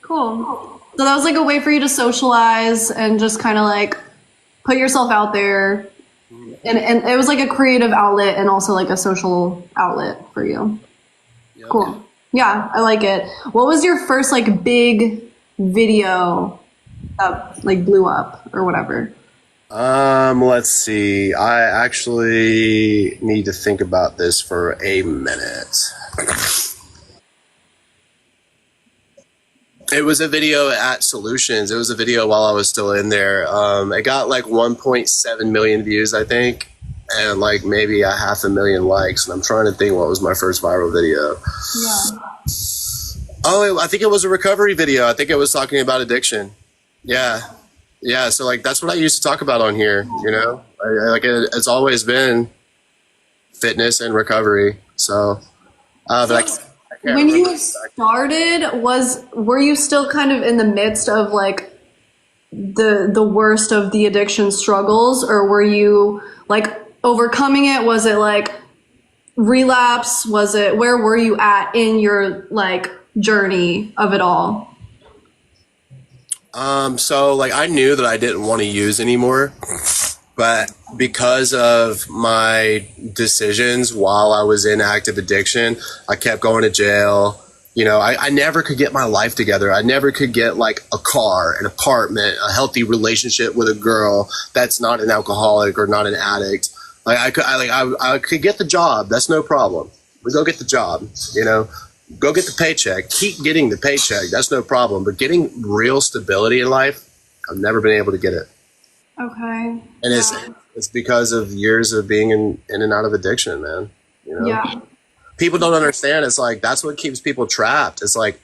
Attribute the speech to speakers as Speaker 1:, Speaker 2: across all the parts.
Speaker 1: Cool. So that was like a way for you to socialize and just kind of like put yourself out there. And it was like a creative outlet and also like a social outlet for you.
Speaker 2: Yep.
Speaker 1: Cool. Yeah, I like it. What was your first like big video that like blew up or whatever?
Speaker 2: Let's see. I actually need to think about this for a minute. It was a video at Solutions. It was a video while I was still in there. It got like 1.7 million views, I think, and like maybe a 500,000 likes. And I'm trying to think what was my first viral video.
Speaker 1: Yeah.
Speaker 2: Oh, I think it was a recovery video. I think it was talking about addiction. Yeah. Yeah. So like, that's what I used to talk about on here, you know, it's always been fitness and recovery. So, but I can't
Speaker 1: When
Speaker 2: remember
Speaker 1: you
Speaker 2: exactly.
Speaker 1: started, were you still kind of in the midst of like the worst of the addiction struggles, or were you like overcoming it? Was it like relapse? Was it, where were you at in your like journey of it all?
Speaker 2: So like I knew that I didn't want to use anymore, but because of my decisions while I was in active addiction, I kept going to jail. You know, I never could get my life together. I never could get like a car, an apartment, a healthy relationship with a girl that's not an alcoholic or not an addict. Like I could get the job. That's no problem. We go get the job, you know, go get the paycheck, keep getting the paycheck. That's no problem. But getting real stability in life, I've never been able to get it.
Speaker 1: Okay.
Speaker 2: And
Speaker 1: Yeah.
Speaker 2: it's because of years of being in and out of addiction, man. You know,
Speaker 1: Yeah.
Speaker 2: people don't understand. It's like, that's what keeps people trapped. It's like,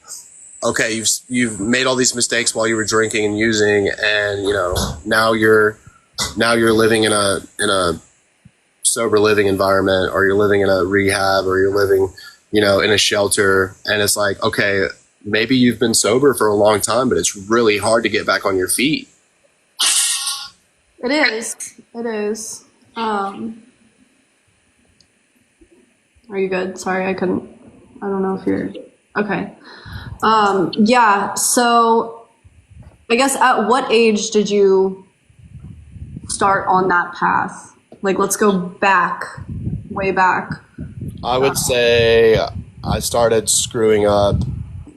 Speaker 2: okay, you've made all these mistakes while you were drinking and using, and you know, now you're living in a sober living environment, or you're living in a rehab, or you're living, you know, in a shelter. And it's like, okay, maybe you've been sober for a long time, but it's really hard to get back on your feet.
Speaker 1: It is. It is. Are you good? Sorry, I don't know if you're okay. Yeah, so I guess at what age did you start on that path? Like, let's go back, way back.
Speaker 2: I would say I started screwing up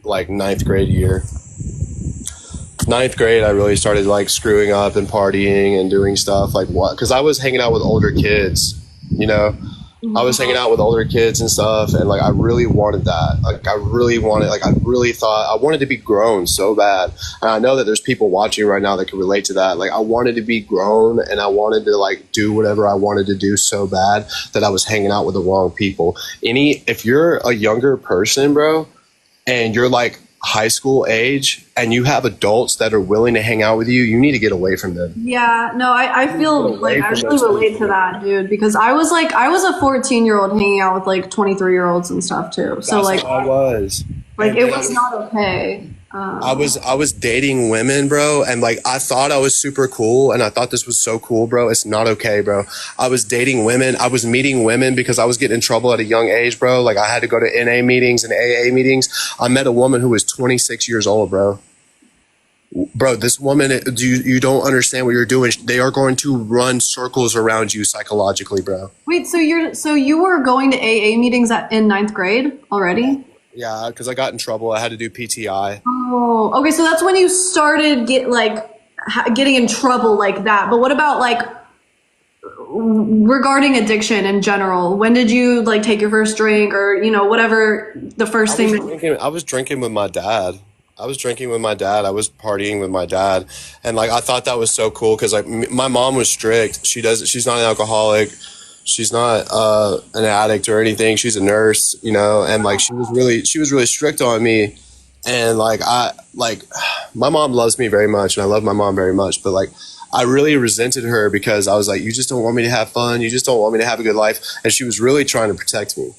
Speaker 2: like ninth grade year. Ninth grade, I really started like screwing up and partying and doing stuff like what? Because I was hanging out with older kids, you know. I was hanging out with older kids and stuff, and like I really wanted that. Like I really thought I wanted to be grown so bad. And I know that there's people watching right now that can relate to that. Like I wanted to be grown, and I wanted to like do whatever I wanted to do so bad that I was hanging out with the wrong people. If you're a younger person, bro, and you're like high school age and you have adults that are willing to hang out with you, you need to get away from them.
Speaker 1: Yeah, no, I feel like I really relate to that, dude, because I was a 14-year-old hanging out with like 23-year-olds and stuff too. So
Speaker 2: That's
Speaker 1: like,
Speaker 2: how I was.
Speaker 1: like it was not okay.
Speaker 2: I was dating women, bro, and like I thought I was super cool, and I thought this was so cool, bro. It's not okay, bro. I was dating women. I was meeting women because I was getting in trouble at a young age, bro. Like I had to go to NA meetings and AA meetings. I met a woman who was 26 years old, bro. Bro, this woman, you don't understand what you're doing. They are going to run circles around you psychologically, bro.
Speaker 1: Wait, so you were going to AA meetings in ninth grade already?
Speaker 2: Yeah, because I got in trouble. I had to do PTI.
Speaker 1: Oh, okay. So that's when you started getting in trouble like that. But what about like regarding addiction in general? When did you like take your first drink, or you know, whatever the first thing?
Speaker 2: I was drinking with my dad. I was drinking with my dad. I was partying with my dad, and like I thought that was so cool because like my mom was strict. She's not an alcoholic. She's not an addict or anything. She's a nurse, you know, and like she was really strict on me. And like my mom loves me very much, and I love my mom very much, but like I really resented her because I was like, you just don't want me to have fun. You just don't want me to have a good life. And she was really trying to protect me,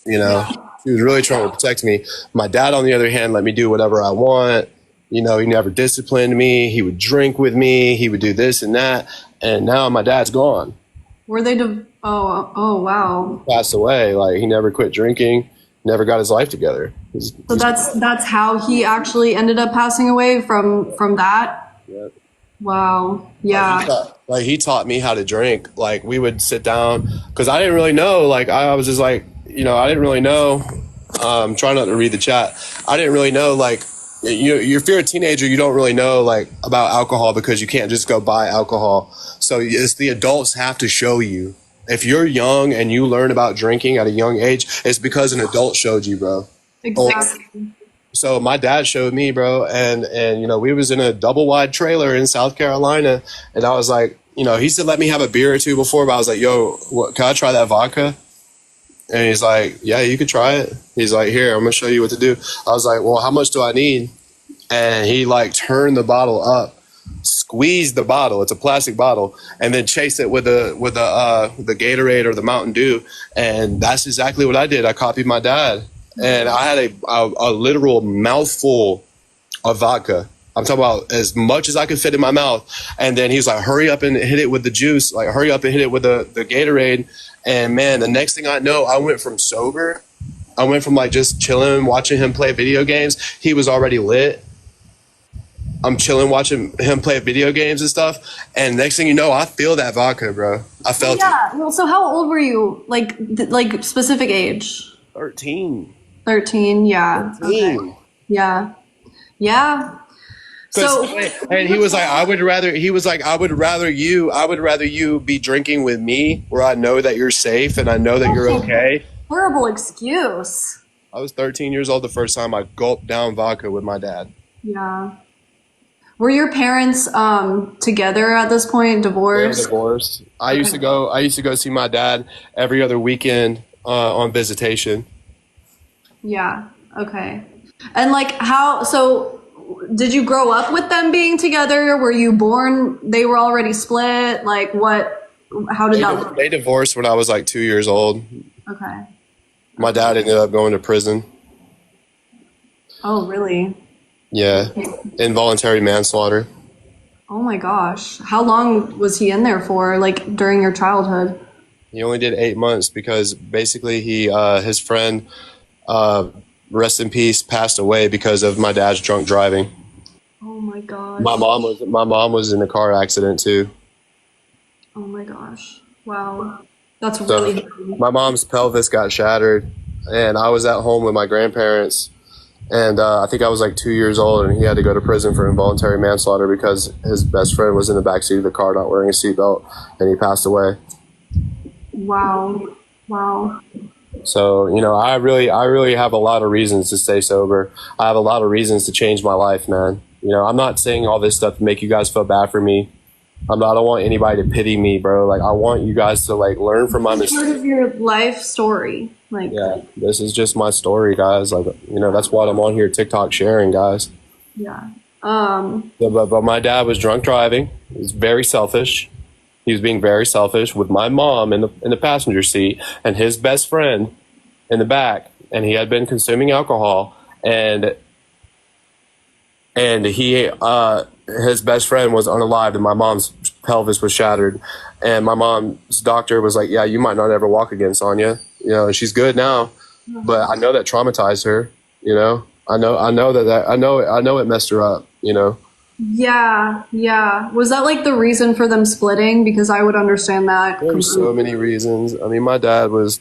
Speaker 2: you know. She was really trying to protect me. My dad, on the other hand, let me do whatever I want. You know, he never disciplined me. He would drink with me. He would do this and that. And now my dad's gone.
Speaker 1: Were they? Oh, wow.
Speaker 2: Passed away. Like he never quit drinking. Never got his life together.
Speaker 1: So that's how he actually ended up passing away from that.
Speaker 2: Yeah.
Speaker 1: Wow. Yeah.
Speaker 2: He taught me how to drink. Like we would sit down because I didn't really know. Like I was just like, I didn't really know. Trying not to read the chat. I didn't really know. Like if you're a teenager, you don't really know like about alcohol because you can't just go buy alcohol. So it's the adults have to show you. If you're young and you learn about drinking at a young age, it's because an adult showed you, bro.
Speaker 1: Exactly.
Speaker 2: So my dad showed me, bro, and we was in a double wide trailer in South Carolina, and I was like, he said let me have a beer or two before, but I was like, yo, can I try that vodka? And he's like, yeah, you could try it. He's like, here, I'm gonna show you what to do. I was like, well, how much do I need? And he like turned the bottle up, squeezed the bottle. It's a plastic bottle, and then chased it with the Gatorade or the Mountain Dew, and that's exactly what I did. I copied my dad. And I had a literal mouthful of vodka. I'm talking about as much as I could fit in my mouth. And then he was like, hurry up and hit it with the juice. Like, hurry up and hit it with the Gatorade. And, man, the next thing I know, I went from sober. I went from, like, just chilling, watching him play video games. He was already lit. I'm chilling, watching him play video games and stuff. And next thing you know, I feel that vodka, bro. I felt it.
Speaker 1: Yeah. Well, so how old were you? Like specific age?
Speaker 2: 13.
Speaker 1: 13, yeah.
Speaker 2: 13.
Speaker 1: Okay. Yeah. Yeah. So
Speaker 2: and he was like, I would rather you be drinking with me where I know that you're safe and I know that you're okay.
Speaker 1: Horrible excuse.
Speaker 2: I was 13 years old the first time I gulped down vodka with my dad.
Speaker 1: Yeah. Were your parents together at this point, divorced?
Speaker 2: They were divorced. I used to go see my dad every other weekend on visitation.
Speaker 1: Yeah. Okay. And like so did you grow up with them being together? Were you born, they were already split? Like how did that look?
Speaker 2: They divorced when I was like 2 years old.
Speaker 1: Okay.
Speaker 2: My dad ended up going to prison.
Speaker 1: Oh, really?
Speaker 2: Yeah. Involuntary manslaughter.
Speaker 1: Oh my gosh. How long was he in there for, like during your childhood?
Speaker 2: He only did 8 months because basically his friend, rest in peace, passed away because of my dad's drunk driving.
Speaker 1: Oh my gosh.
Speaker 2: My mom was in a car accident too.
Speaker 1: Oh my gosh. Wow. That's really heavy.
Speaker 2: My mom's pelvis got shattered and I was at home with my grandparents and I think I was like 2 years old and he had to go to prison for involuntary manslaughter because his best friend was in the backseat of the car not wearing a seatbelt and he passed away.
Speaker 1: Wow. Wow.
Speaker 2: So, I really have a lot of reasons to stay sober. I have a lot of reasons to change my life, man. I'm not saying all this stuff to make you guys feel bad for me. I don't want anybody to pity me, bro. Like, I want you guys to, like, learn from my mistakes.
Speaker 1: Part of your life story. Like,
Speaker 2: yeah, this is just my story, guys. Like, that's what I'm on here, TikTok sharing, guys.
Speaker 1: Yeah.
Speaker 2: But my dad was drunk driving. He was very selfish. He was being very selfish with my mom in the passenger seat and his best friend in the back. And he had been consuming alcohol. And he his best friend was unalived and my mom's pelvis was shattered. And my mom's doctor was like, yeah, you might not ever walk again, Sonia. And she's good now. But I know that traumatized her. I know it messed her up.
Speaker 1: Yeah, yeah. Was that like the reason for them splitting? Because I would understand that.
Speaker 2: There's so many reasons. I mean, my dad was.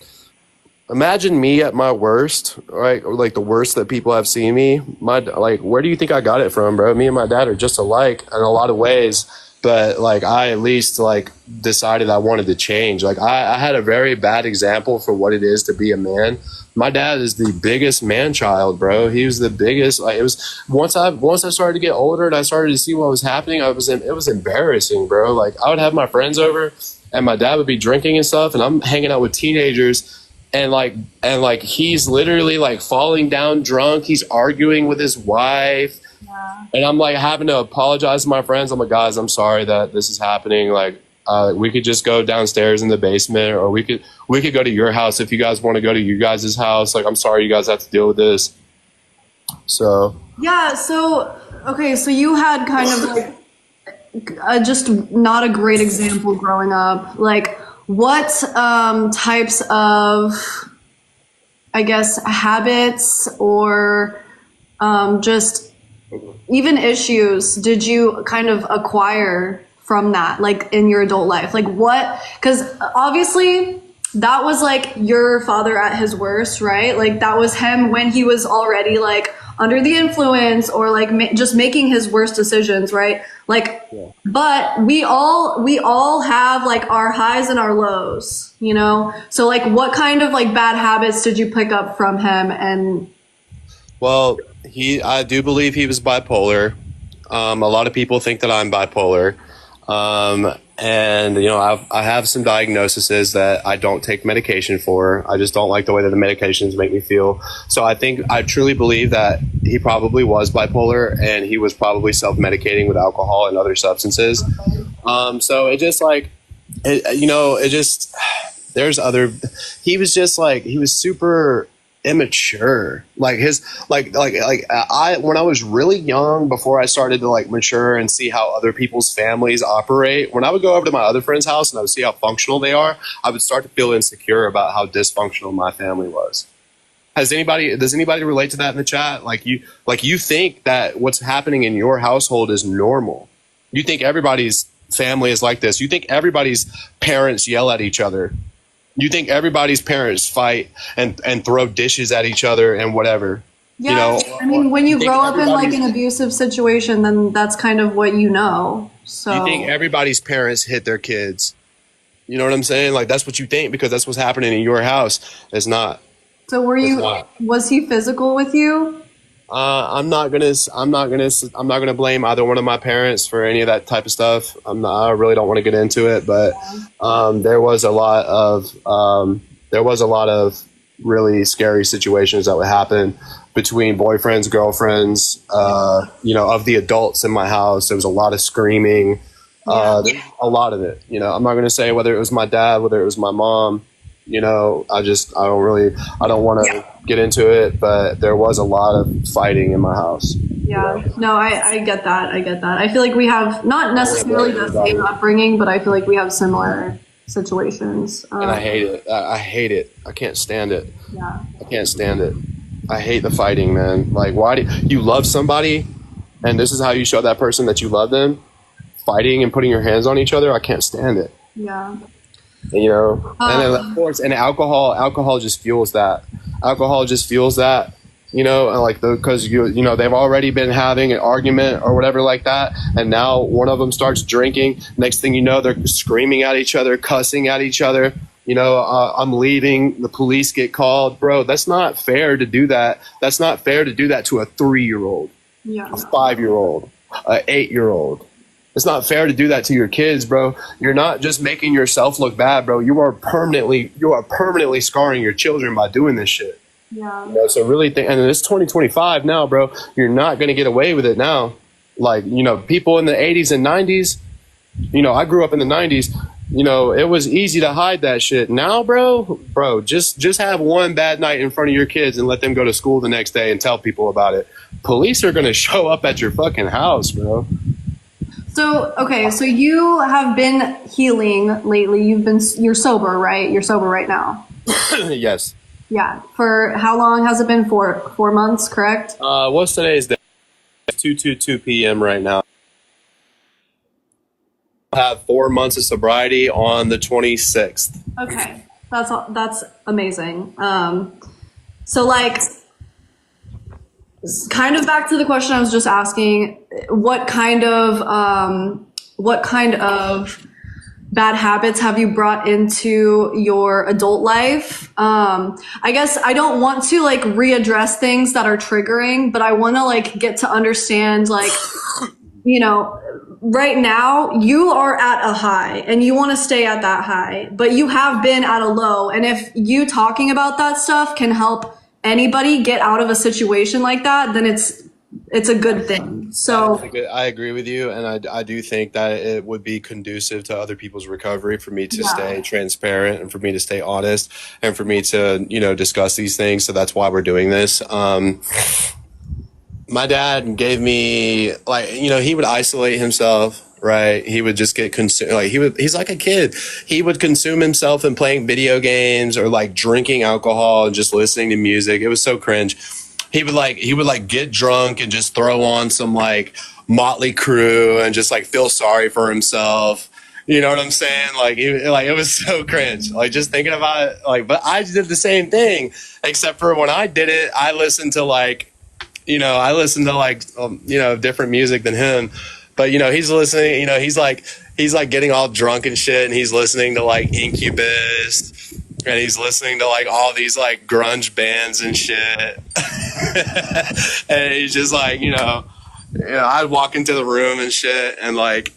Speaker 2: Imagine me at my worst, right? Or like the worst that people have seen me. Where do you think I got it from, bro? Me and my dad are just alike in a lot of ways. But like, I at least like decided I wanted to change. Like, I had a very bad example for what it is to be a man. My dad is the biggest man child, bro. He was the biggest. Like, it was once I started to get older and I started to see what was happening. It was embarrassing, bro. Like, I would have my friends over, and my dad would be drinking and stuff, and I'm hanging out with teenagers, and he's literally like falling down drunk. He's arguing with his wife, and I'm like having to apologize to my friends. I'm like, guys, I'm sorry that this is happening. Like, we could just go downstairs in the basement, or we could go to your house if you guys want to go to you guys' house. Like, I'm sorry you guys have to deal with this. So
Speaker 1: yeah. So okay. So you had kind of like just not a great example growing up. Like, what types of I guess, habits or just even issues did you kind of acquire from that, like in your adult life? Like what, because obviously that was like your father at his worst, right? Like that was him when he was already like under the influence or like just making his worst decisions, right? Like,
Speaker 2: Yeah.
Speaker 1: but we all have like our highs and our lows, you know? So like what kind of like bad habits did you pick up from him? And
Speaker 2: Well, I do believe he was bipolar. A lot of people think that I'm bipolar. And I have some diagnoses that I don't take medication for. I just don't like the way that the medications make me feel. So I truly believe that he probably was bipolar, and he was probably self-medicating with alcohol and other substances. So it just like, it just, there's other, he was super immature. Like I when I was really young, before I started to like mature and see how other people's families operate, when I would go over to my other friend's house and I would see how functional they are, I would start to feel insecure about how dysfunctional my family was. Does anybody relate to that in the chat? Like you think that what's happening in your household is normal. You think everybody's family is like this. You think everybody's parents yell at each other. You think everybody's parents fight and throw dishes at each other and whatever.
Speaker 1: yeah, I mean, when you grow up in like an abusive situation, then that's kind of what you know. So
Speaker 2: you think everybody's parents hit their kids. You know what I'm saying? Like that's what you think because that's what's happening in your house. It's not.
Speaker 1: so was he physical with you?
Speaker 2: I'm not gonna blame either one of my parents for any of that type of stuff. I really don't want to get into it, but there was a lot of really scary situations that would happen between boyfriends, girlfriends, of the adults in my house. There was a lot of screaming, there's a lot of it. I'm not gonna say whether it was my dad, whether it was my mom. I don't want to get into it, but there was a lot of fighting in my house.
Speaker 1: Yeah, no, I get that. I feel like we have not necessarily the same upbringing, but I feel like we have similar situations.
Speaker 2: And I hate it. I hate it. I can't stand it.
Speaker 1: Yeah.
Speaker 2: I can't stand it. I hate the fighting, man. Like, why do you love somebody, and this is how you show that person that you love them? Fighting and putting your hands on each other. I can't stand it.
Speaker 1: Yeah.
Speaker 2: And then of course, and alcohol just fuels that. Alcohol just fuels that. Because they've already been having an argument or whatever like that, and now one of them starts drinking. Next thing you know, they're screaming at each other, cussing at each other. I'm leaving. The police get called, bro. That's not fair to do that. That's not fair to do that to a 3-year-old,
Speaker 1: Yeah.
Speaker 2: a 5-year-old, a 8-year-old. It's not fair to do that to your kids, bro. You're not just making yourself look bad, bro. You are permanently scarring your children by doing this shit.
Speaker 1: Yeah.
Speaker 2: So really think, and it's 2025 now, bro. You're not going to get away with it now. Like, people in the 80s and 90s, I grew up in the 90s, it was easy to hide that shit. Now, bro, just have one bad night in front of your kids and let them go to school the next day and tell people about it. Police are going to show up at your fucking house, bro.
Speaker 1: So, okay, so you have been healing lately. You're sober, right? You're sober right now.
Speaker 2: Yes.
Speaker 1: Yeah. For how long has it been? 4 months, correct?
Speaker 2: What's today's day? 2:22 p.m. right now. I have 4 months of sobriety on the 26th.
Speaker 1: Okay. That's amazing. So like, kind of back to the question I was just asking, what kind of bad habits have you brought into your adult life? I guess I don't want to like readdress things that are triggering, but I want to like get to understand like, right now you are at a high and you want to stay at that high, but you have been at a low. And if you talking about that stuff can help anybody get out of a situation like that, then it's a good thing. So
Speaker 2: I agree with you, and I do think that it would be conducive to other people's recovery for me to stay transparent and for me to stay honest and for me to discuss these things. So that's why we're doing this. My dad gave me he would isolate himself. right? He would just get consumed. Like he's like a kid. He would consume himself in playing video games or like drinking alcohol and just listening to music. It was so cringe. He would get drunk and just throw on some like Motley Crue and just like feel sorry for himself. You know what I'm saying? It was so cringe. Like just thinking about it. Like, but I did the same thing, except for when I did it, I listened to different music than him. But he's listening. He's like getting all drunk and shit, and he's listening to like Incubus, and he's listening to like all these like grunge bands and shit. And he's just like, I'd walk into the room and shit, and like,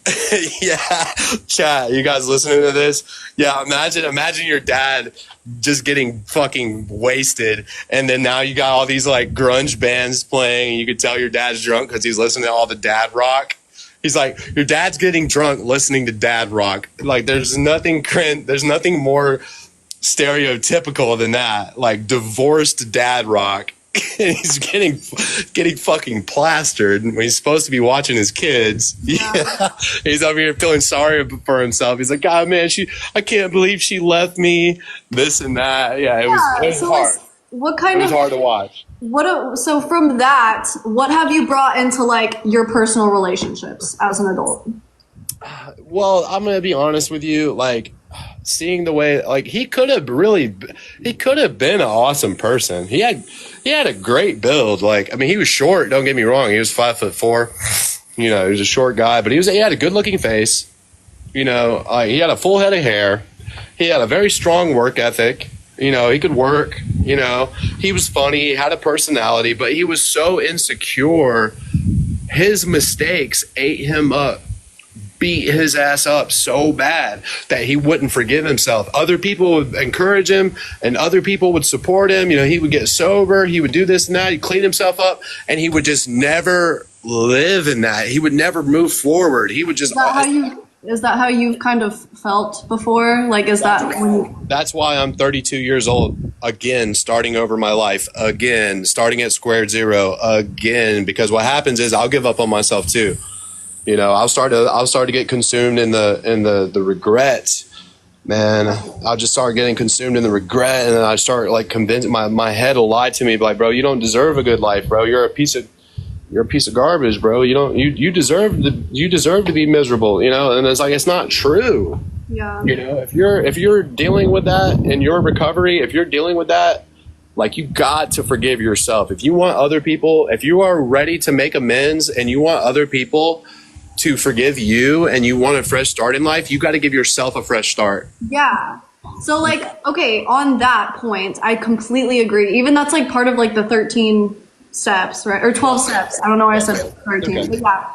Speaker 2: yeah, chat, you guys listening to this? Yeah, imagine your dad just getting fucking wasted, and then now you got all these like grunge bands playing, and you could tell your dad's drunk because he's listening to all the dad rock. He's like, your dad's getting drunk listening to dad rock. Like, there's nothing more stereotypical than that. Like, divorced dad rock. And he's getting fucking plastered when he's supposed to be watching his kids. Yeah. He's over here feeling sorry for himself. He's like, God, man, I can't believe she left me. This and that. Yeah, it was hard. It was hard to watch.
Speaker 1: So from that, what have you brought into like your personal relationships as an adult?
Speaker 2: Well, I'm gonna be honest with you. Like, seeing the way, like, he could have been an awesome person. He had a great build. Like, I mean, he was short. Don't get me wrong. He was 5'4". He was a short guy, but he had a good looking face. He had a full head of hair. He had a very strong work ethic. He could work. He was funny. He had a personality, but he was so insecure. His mistakes ate him up. Beat his ass up so bad that he wouldn't forgive himself. Other people would encourage him, and other people would support him. He would get sober, he would do this and that, he'd clean himself up, and he would just never live in that. He would never move forward. He would just...
Speaker 1: Is that how you've kind of felt before? Like,
Speaker 2: That's why I'm 32 years old, again, starting over my life, again, starting at square zero, again, because what happens is I'll give up on myself too. I'll start to get consumed in the regret, man. I'll just start getting consumed in the regret, and then I start like convincing my head will lie to me, like, bro, you don't deserve a good life, bro. You're a piece of garbage, bro. You deserve to be miserable, and it's like, it's not true.
Speaker 1: Yeah.
Speaker 2: If you're dealing with that in your recovery, if you're dealing with that, like, you got to forgive yourself. If you want other people, if you are ready to make amends and you want other people to forgive you and you want a fresh start in life, you got to give yourself a fresh start.
Speaker 1: Yeah. So like, okay, on that point, I completely agree. Even that's like part of like the 13 steps, right? Or 12 steps. I don't know why I said 13. Okay. But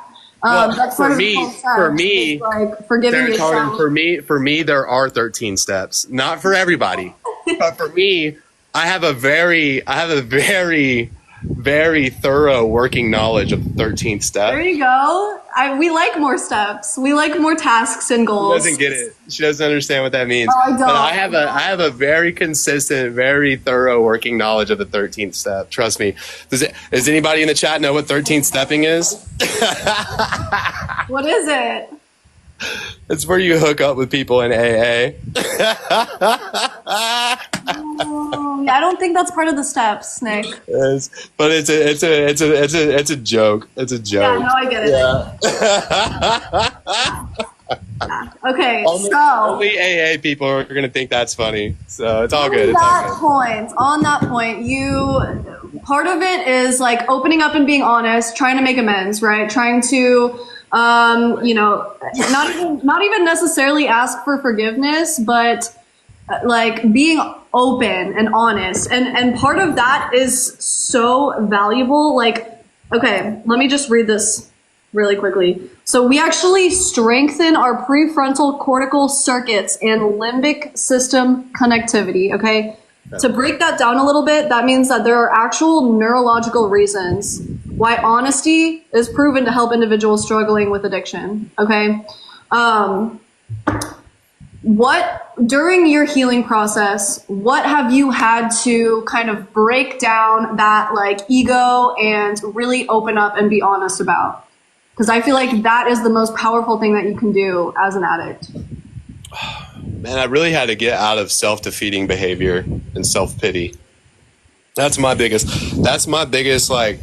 Speaker 1: yeah. That's
Speaker 2: for me,
Speaker 1: like forgiving yourself.
Speaker 2: For me, there are 13 steps. Not for everybody, but for me, I have a very, very thorough working knowledge of the 13th step.
Speaker 1: There you go. We like more steps. We like more tasks and goals.
Speaker 2: She doesn't get it. She doesn't understand what that means.
Speaker 1: Oh, I don't.
Speaker 2: But I have a very consistent, very thorough working knowledge of the 13th step. Trust me. Does anybody in the chat know what 13th stepping is?
Speaker 1: What is it?
Speaker 2: It's where you hook up with people in AA.
Speaker 1: I don't think that's part of the steps, Nick.
Speaker 2: But it's a joke. It's a joke.
Speaker 1: Yeah, no, I get it. Yeah. Okay,
Speaker 2: only AA people are going to think that's funny. So it's all good.
Speaker 1: On that point, part of it is like opening up and being honest, trying to make amends, right? Trying to not even necessarily ask for forgiveness, but like being open and honest. And part of that is so valuable. Like, okay, let me just read this really quickly. So we actually strengthen our prefrontal cortical circuits and limbic system connectivity. Okay. To break that down a little bit, that means that there are actual neurological reasons why honesty is proven to help individuals struggling with addiction. Okay. During your healing process, what have you had to kind of break down that like ego and really open up and be honest about? Because I feel like that is the most powerful thing that you can do as an addict.
Speaker 2: Man, I really had to get out of self-defeating behavior and self-pity. That's my biggest like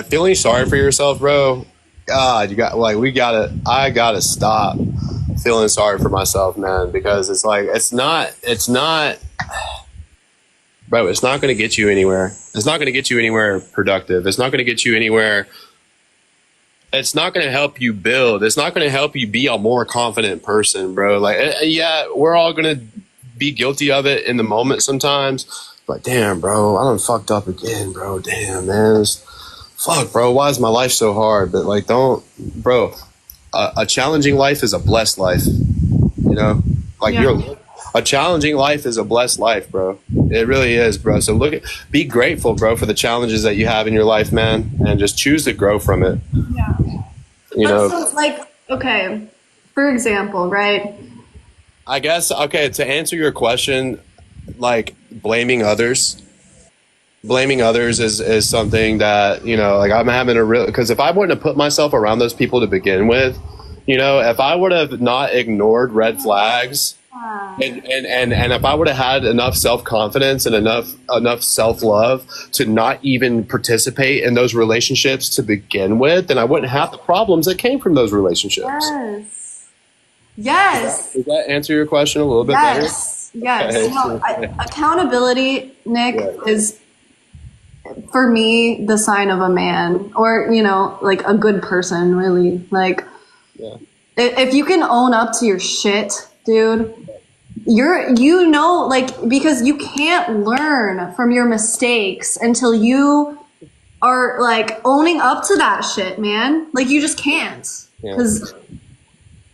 Speaker 2: feeling sorry for yourself, bro. God, I gotta stop feeling sorry for myself, man, because it's like, it's not, bro, it's not going to get you anywhere. It's not going to get you anywhere productive. It's not going to get you anywhere. It's not going to help you build. It's not going to help you be a more confident person, bro. Like, yeah, we're all going to be guilty of it in the moment sometimes. But damn, bro, I done fucked up again, bro. Damn, man. Fuck, bro. Why is my life so hard? But like, bro, a challenging life is a blessed life. You know, like a challenging life is a blessed life, bro. It really is, bro. So be grateful, bro, for the challenges that you have in your life, man, and just choose to grow from it.
Speaker 1: Yeah.
Speaker 2: You know,
Speaker 1: so, like, okay, for example, right?
Speaker 2: I guess, okay, to answer your question, like blaming others is something that, you know, like I'm having because if I wouldn't have put myself around those people to begin with, you know, if I would have not ignored red flags and if I would have had enough self-confidence and enough self-love to not even participate in those relationships to begin with, then I wouldn't have the problems that came from those relationships.
Speaker 1: Yes.
Speaker 2: Does that answer your question a little bit better?
Speaker 1: Yes.
Speaker 2: Okay.
Speaker 1: No, accountability, Nick, is for me the sign of a man, or, you know, like a good person, really. Like, if you can own up to your shit, dude, you know, like, because you can't learn from your mistakes until you are like owning up to that shit, man. Like, you just can't, because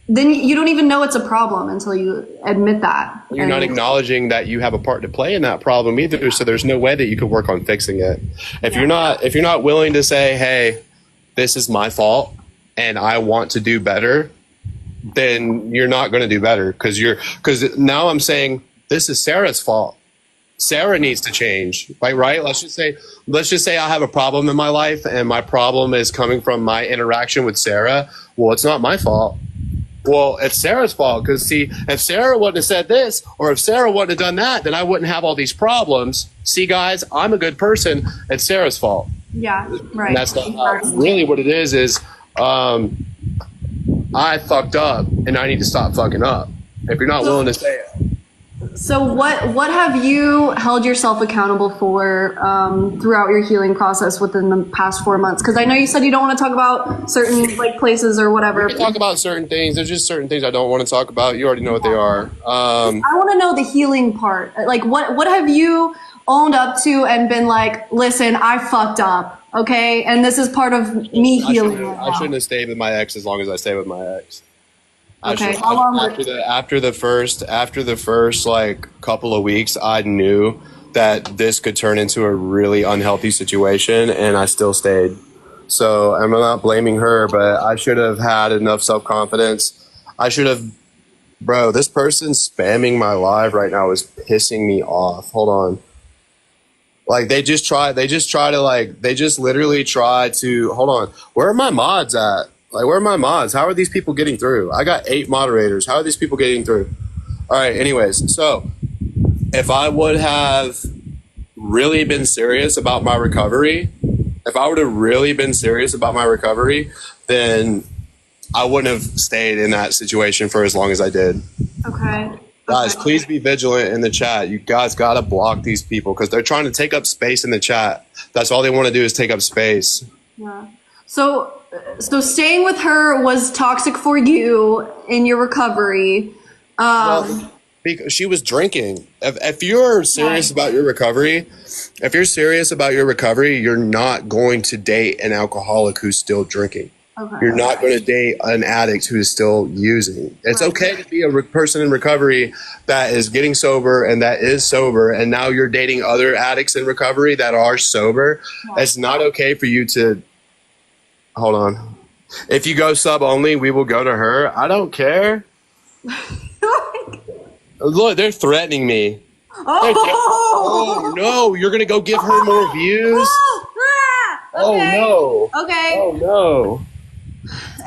Speaker 1: then you don't even know it's a problem until you admit that.
Speaker 2: You're not acknowledging that you have a part to play in that problem either. So there's no way that you could work on fixing it. If you're not willing to say, hey, this is my fault and I want to do better, then you're not going to do better, because now I'm saying this is Sarah's fault. Sarah needs to change, right? Let's just say I have a problem in my life and my problem is coming from my interaction with Sarah. Well, it's not my fault. Well, it's Sarah's fault, because see, if Sarah wouldn't have said this, or if Sarah wouldn't have done that, then I wouldn't have all these problems. See, guys, I'm a good person. It's Sarah's fault.
Speaker 1: Yeah, right.
Speaker 2: And that's not really what it is I fucked up and I need to stop fucking up. If you're not willing to say it.
Speaker 1: So what have you held yourself accountable for throughout your healing process within the past 4 months? Because I know you said you don't want to talk about certain like places or whatever.
Speaker 2: We can talk about certain things. There's just certain things I don't want to talk about. You already know what they are.
Speaker 1: I want to know the healing part. Like, what have you owned up to and been like, listen, I fucked up, okay? And this is part of me healing.
Speaker 2: I shouldn't have stayed with my ex as long as I stayed with my ex.
Speaker 1: Okay. How long?
Speaker 2: After the first like couple of weeks, I knew that this could turn into a really unhealthy situation, and I still stayed. So I'm not blaming her, but I should have had enough self-confidence. I should have, bro. This person spamming my live right now is pissing me off. Hold on. Like they just literally try to, hold on. Where are my mods at? Like, where are my mods? How are these people getting through? I got 8 moderators. How are these people getting through? All right, anyways. So, if I would have really been serious about my recovery, then I wouldn't have stayed in that situation for as long as I did.
Speaker 1: Okay.
Speaker 2: Guys, please be vigilant in the chat. You guys got to block these people because they're trying to take up space in the chat. That's all they want to do is take up space.
Speaker 1: Yeah. So staying with her was toxic for you in your recovery.
Speaker 2: Well, because she was drinking. If you're serious about your recovery, you're not going to date an alcoholic who's still drinking. Okay. You're not going to date an addict who is still using. It's okay to be a person in recovery that is getting sober and that is sober, and now you're dating other addicts in recovery that are sober. Yeah. It's not okay for you to... Hold on. If you go sub only, we will go to her. I don't care. Look, they're threatening me. Oh no, you're gonna go give her more views?
Speaker 1: Okay.
Speaker 2: Oh no.
Speaker 1: Okay.
Speaker 2: Oh no.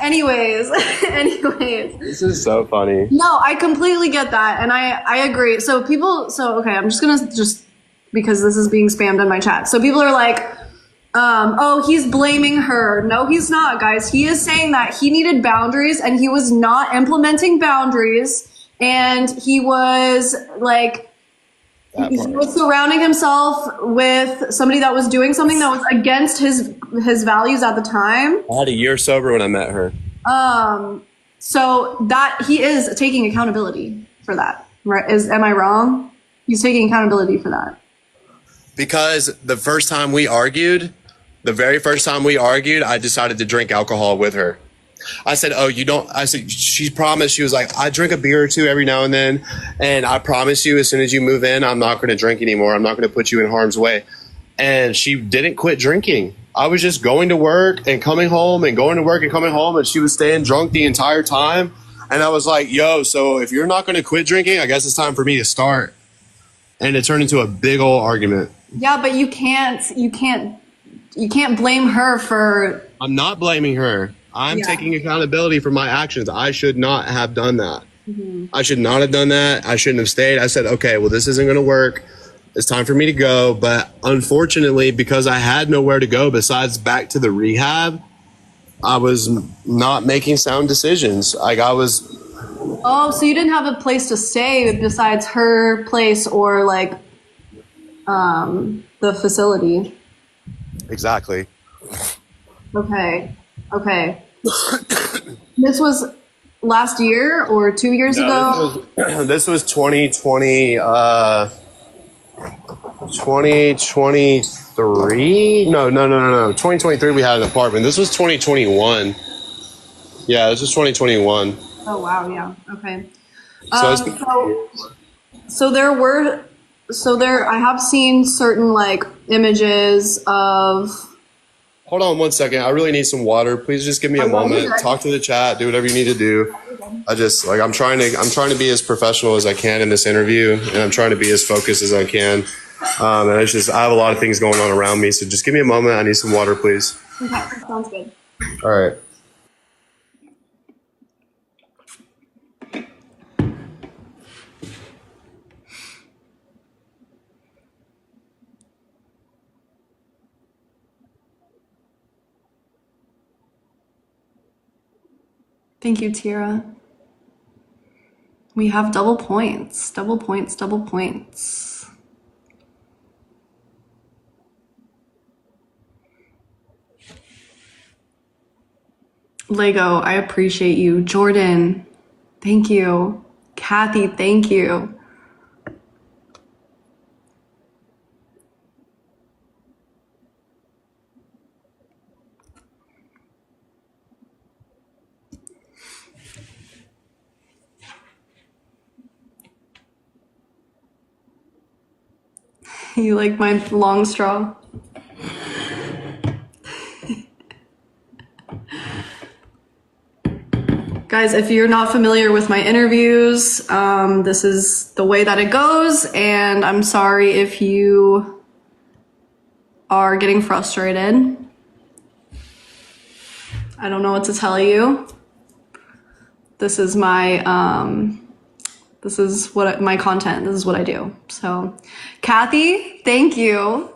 Speaker 1: Anyways, anyways.
Speaker 2: This is so funny.
Speaker 1: No, I completely get that, and I agree. So people, so okay, I'm just gonna because this is being spammed in my chat. So people are like, oh, he's blaming her. No, he's not, guys. He is saying that he needed boundaries and he was not implementing boundaries, and he was like, he was surrounding himself with somebody that was doing something that was against his values at the time.
Speaker 2: I had a year sober when I met her.
Speaker 1: So that he is taking accountability for that, right? Am I wrong? He's taking accountability for that.
Speaker 2: Because the very first time we argued, I decided to drink alcohol with her. I said, oh, you don't, I said, she promised, she was like, I drink a beer or two every now and then. And I promise you, as soon as you move in, I'm not going to drink anymore. I'm not going to put you in harm's way. And she didn't quit drinking. I was just going to work and coming home and going to work and coming home. And she was staying drunk the entire time. And I was like, yo, so if you're not going to quit drinking, I guess it's time for me to start. And it turned into a big old argument.
Speaker 1: Yeah, but you can't blame her for.
Speaker 2: I'm not blaming her. I'm taking accountability for my actions. I should not have done that. Mm-hmm. I should not have done that. I shouldn't have stayed. I said, okay, well, this isn't going to work. It's time for me to go. But unfortunately, because I had nowhere to go besides back to the rehab, I was not making sound decisions. Like I was.
Speaker 1: Oh, so you didn't have a place to stay besides her place or like the facility.
Speaker 2: Exactly.
Speaker 1: Okay. This was last year or 2 years ago?
Speaker 2: This was 2020, 2023? No. 2023 we had an apartment. This was 2021. Yeah, this was 2021.
Speaker 1: Oh, wow, yeah. Okay. I have seen certain like images of.
Speaker 2: Hold on one second. I really need some water. Please just give me a moment. Talk to the chat. Do whatever you need to do. I'm trying to be as professional as I can in this interview, and I'm trying to be as focused as I can. And I have a lot of things going on around me. So just give me a moment. I need some water, please.
Speaker 1: Okay, sounds good.
Speaker 2: All right.
Speaker 1: Thank you, Tira. We have double points. Lego, I appreciate you. Jordan, thank you. Kathy, thank you. You like my long straw? Guys, if you're not familiar with my interviews, this is the way that it goes, and I'm sorry if you are getting frustrated. I don't know what to tell you. This is my my content. This is what I do. So, Kathy, thank you.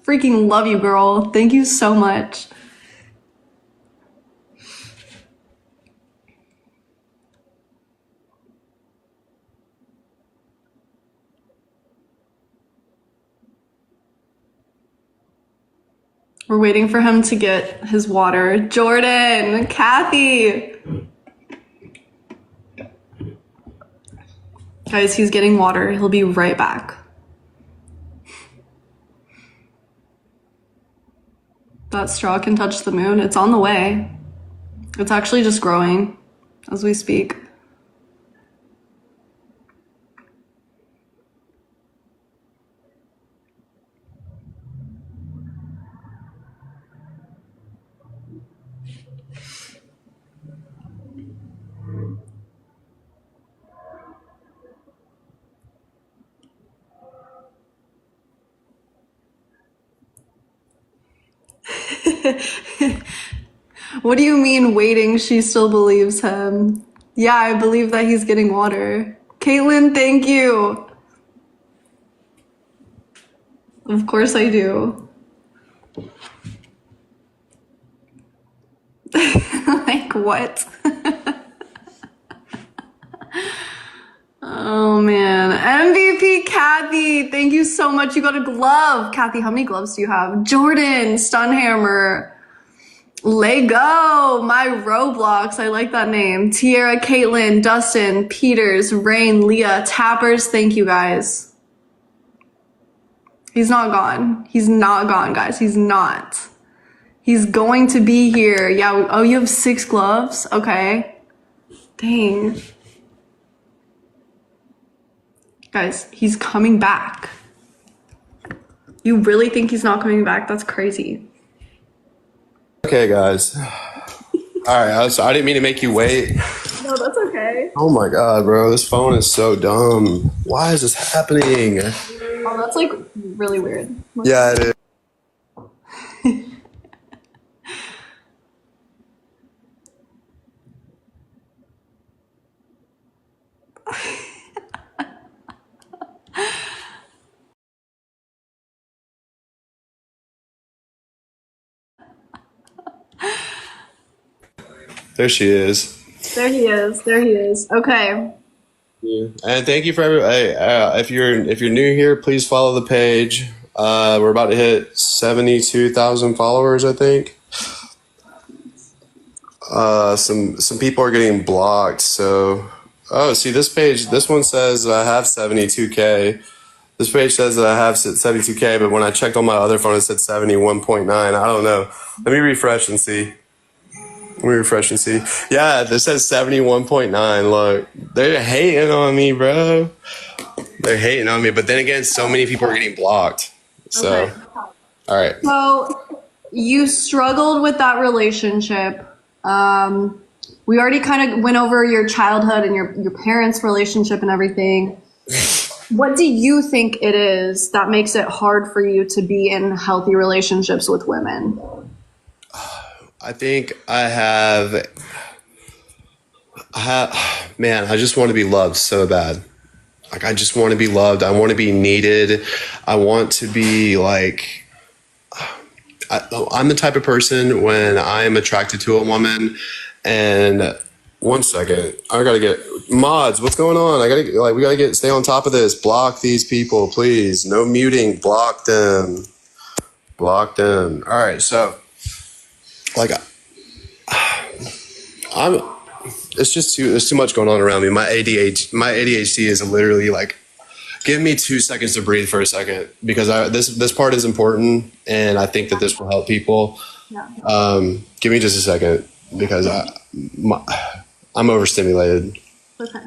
Speaker 1: Freaking love you, girl. Thank you so much. We're waiting for him to get his water. Jordan, Kathy. Guys, he's getting water. He'll be right back. That straw can touch the moon. It's on the way. It's actually just growing as we speak. What do you mean waiting? She still believes him. Yeah, I believe that he's getting water. Caitlin, thank you. Of course I do. Like what? Oh man. MVP Kathy, thank you so much. You got a glove. Kathy, how many gloves do you have? Jordan, Stunhammer. Lego, my Roblox. I like that name. Tierra, Caitlin, Dustin, Peters, Rain, Leah, Tappers. Thank you guys. He's not gone. He's not gone, guys. He's not. He's going to be here. Yeah. Oh, you have 6 gloves? Okay. Dang. Guys, he's coming back. You really think he's not coming back? That's crazy.
Speaker 2: Okay, guys. All right, I didn't mean to make you wait.
Speaker 1: No, that's okay.
Speaker 2: Oh my god, bro, this phone is so dumb. Why is this happening?
Speaker 1: Oh, that's like really weird.
Speaker 2: Yeah, it is. There she is.
Speaker 1: There he is. There he is. Okay.
Speaker 2: Yeah. And thank you for if you're new here, please follow the page. We're about to hit 72,000 followers, I think. Some people are getting blocked. So, see this page. This one says I have 72K. This page says that I have 72K, but when I checked on my other phone, it said 71.9. I don't know. Let me refresh and see. Yeah, this says 71.9. Look, they're hating on me, bro. They're hating on me. But then again, so many people are getting blocked. So,
Speaker 1: Okay.
Speaker 2: all right.
Speaker 1: So you struggled with that relationship. We already kind of went over your childhood and your parents' relationship and everything. What do you think it is that makes it hard for you to be in healthy relationships with women?
Speaker 2: I think I have, man, I just want to be loved so bad. Like, I just want to be loved. I want to be needed. I want to be like, I'm the type of person when I am attracted to a woman and one second, I gotta get mods. What's going on? We gotta stay on top of this. Block these people, please. No muting. Block them. Block them. All right. So, like, there's too much going on around me. My ADHD is literally like, give me 2 seconds to breathe for a second because this part is important and I think that this will help people.
Speaker 1: Yeah.
Speaker 2: Give me just a second because I'm overstimulated.
Speaker 1: Okay.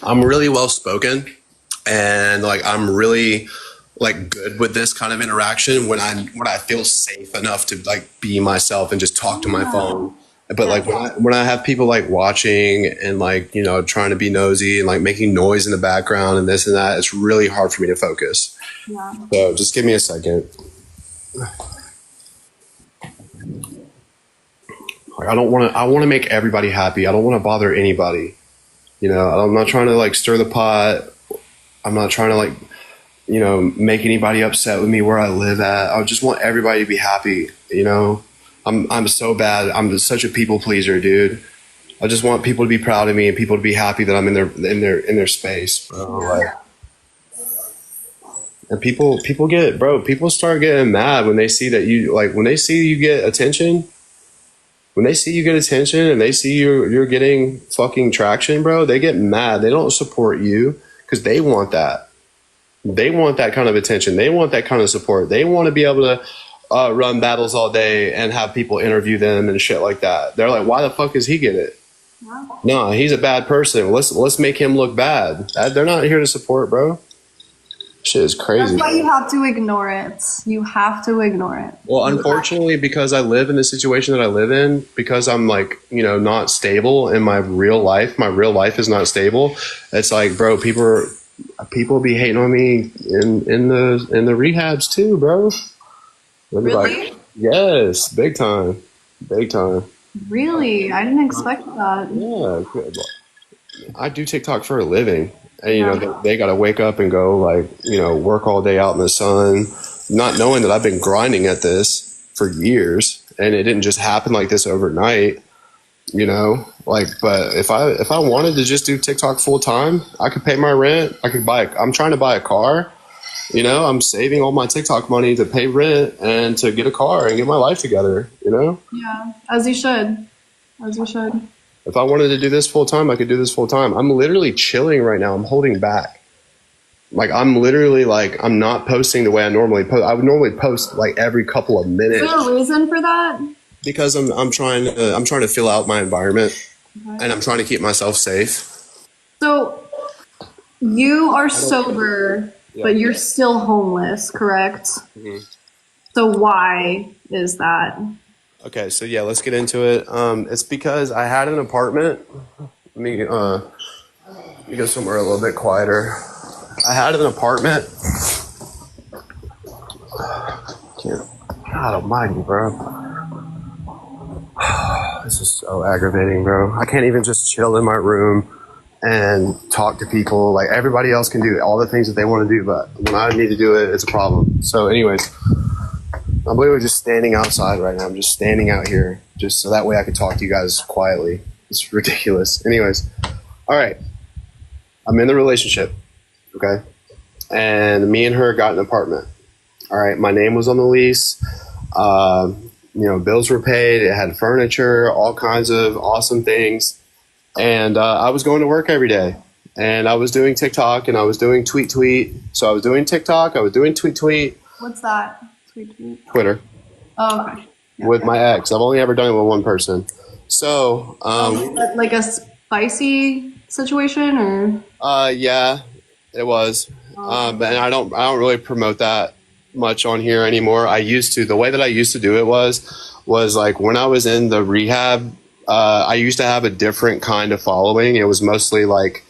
Speaker 2: I'm really well spoken and like I'm really like good with this kind of interaction when I feel safe enough to like be myself and just talk to my phone. But like when I have people like watching and like, you know, trying to be nosy and like making noise in the background and this and that, it's really hard for me to focus.
Speaker 1: Yeah.
Speaker 2: So just give me a second. Like I want to make everybody happy. I don't want to bother anybody. You know, I'm not trying to like stir the pot. I'm not trying to like, you know, make anybody upset with me where I live at. I just want everybody to be happy. You know, I'm so bad. I'm just such a people pleaser, dude. I just want people to be proud of me and people to be happy that I'm in their space, bro. Like, and people start getting mad when they see that when they see you get attention. When they see you get attention and they see you're getting fucking traction, bro, they get mad. They don't support you because they want that. They want that kind of attention. They want that kind of support. They want to be able to run battles all day and have people interview them and shit like that. They're like, why the fuck does he get it? Wow. No, he's a bad person. Let's make him look bad. They're not here to support, bro. Shit is crazy.
Speaker 1: That's why you have to ignore it. You have to ignore it.
Speaker 2: Well, unfortunately, because I live in the situation that I live in, because I'm like, you know, not stable in my real life is not stable. It's like, bro, people be hating on me in the rehabs too, bro.
Speaker 1: Really?
Speaker 2: Yes, big time, big time.
Speaker 1: Really? I didn't expect that.
Speaker 2: Yeah, I do TikTok for a living, and
Speaker 1: Yeah.
Speaker 2: they got to wake up and go like work all day out in the sun, not knowing that I've been grinding at this for years, and it didn't just happen like this overnight. Like, but if I wanted to just do TikTok full time, I could pay my rent. I could buy. I'm trying to buy a car. I'm saving all my TikTok money to pay rent and to get a car and get my life together.
Speaker 1: Yeah. As you should. As you should.
Speaker 2: If I wanted to do this full time, I could do this full time. I'm literally chilling right now. I'm holding back. Like I'm literally like I'm not posting the way I normally post. I would normally post like every couple of minutes.
Speaker 1: Is there a reason for that?
Speaker 2: Because I'm trying to fill out my environment,
Speaker 1: Okay.
Speaker 2: and I'm trying to keep myself safe.
Speaker 1: So you are sober,
Speaker 2: Yeah.
Speaker 1: but you're still homeless, correct?
Speaker 2: Mhm.
Speaker 1: So why is that?
Speaker 2: Okay, so yeah, let's get into it. It's because I had an apartment. Let me go somewhere a little bit quieter. I had an apartment. Can't. God almighty, bro. This is so aggravating, bro. I can't even just chill in my room and talk to people. Like everybody else can do all the things that they want to do, but when I need to do it, it's a problem. So anyways, I'm literally just standing outside right now. I'm just standing out here just so that way I can talk to you guys quietly. It's ridiculous. Anyways, all right. I'm in the relationship, okay? And me and her got an apartment. All right, my name was on the lease. Bills were paid. It had furniture, all kinds of awesome things. And I was going to work every day. And I was doing TikTok and I was doing tweet. So I was doing TikTok, I was doing tweet,
Speaker 1: What's that? Sweet tweet.
Speaker 2: Twitter
Speaker 1: Oh, okay. Yeah.
Speaker 2: with my ex. I've only ever done it with one person. So,
Speaker 1: Like a spicy situation, or
Speaker 2: yeah, it was. But I don't really promote that much on here anymore. I used to. The way that I used to do it was like when I was in the rehab. I used to have a different kind of following. It was mostly like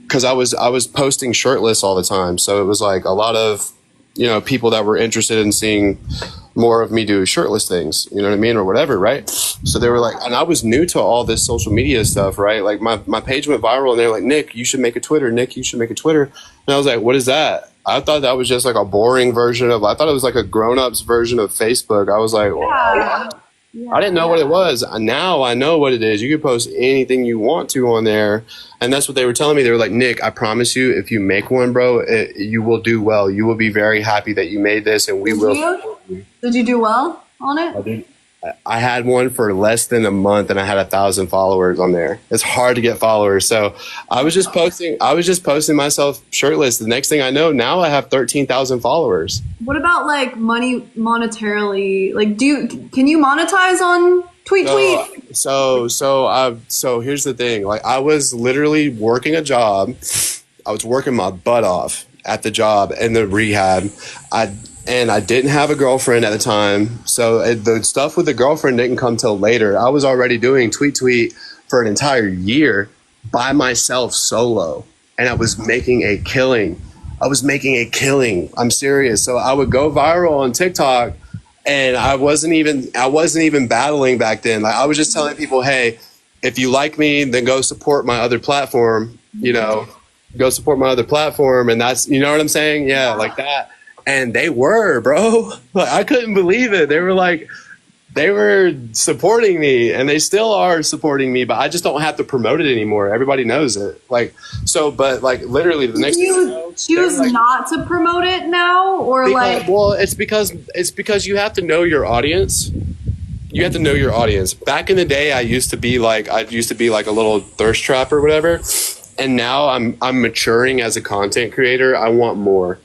Speaker 2: because I was posting shirtless all the time, so it was like a lot of people that were interested in seeing more of me do shirtless things, you know what I mean, or whatever, right? So they were like, and I was new to all this social media stuff, right? Like my page went viral, and they're like, Nick, you should make a Twitter. Nick, you should make a Twitter. And I was like, what is that? I thought that was just like a boring version of. I thought it was like a grown-ups version of Facebook. I was like,
Speaker 1: yeah.
Speaker 2: I didn't know what it was. Now I know what it is. You can post anything you want to on there. And that's what they were telling me. They were like, Nick, I promise you, if you make one, bro, you will do well. You will be very happy that you made this, and we will.
Speaker 1: Did you do well on it?
Speaker 2: I did. I had one for less than a month, and I had 1,000 followers on there. It's hard to get followers. So I was just posting myself shirtless. The next thing I know, now I have 13,000 followers.
Speaker 1: What about like money monetarily? Like, can you monetize on tweet?
Speaker 2: So here's the thing. Like I was literally working a job. I was working my butt off at the job and the rehab. I didn't have a girlfriend at the time. So the stuff with the girlfriend didn't come till later. I was already doing tweet for an entire year by myself solo. And I was making a killing. I'm serious. So I would go viral on TikTok, and I wasn't even battling back then. Like I was just telling people, hey, if you like me, then go support my other platform, go support my other platform. And that's, you know what I'm saying? Yeah, like that. And they were, bro. Like, I couldn't believe it. They were supporting me, and they still are supporting me, but I just don't have to promote it anymore. Everybody knows it. But literally the next.
Speaker 1: Do you choose not to promote it now, or
Speaker 2: Well, it's because you have to know your audience. You have to know your audience. Back in the day, I used to be like a little thirst trap or whatever, and now I'm maturing as a content creator. I want more.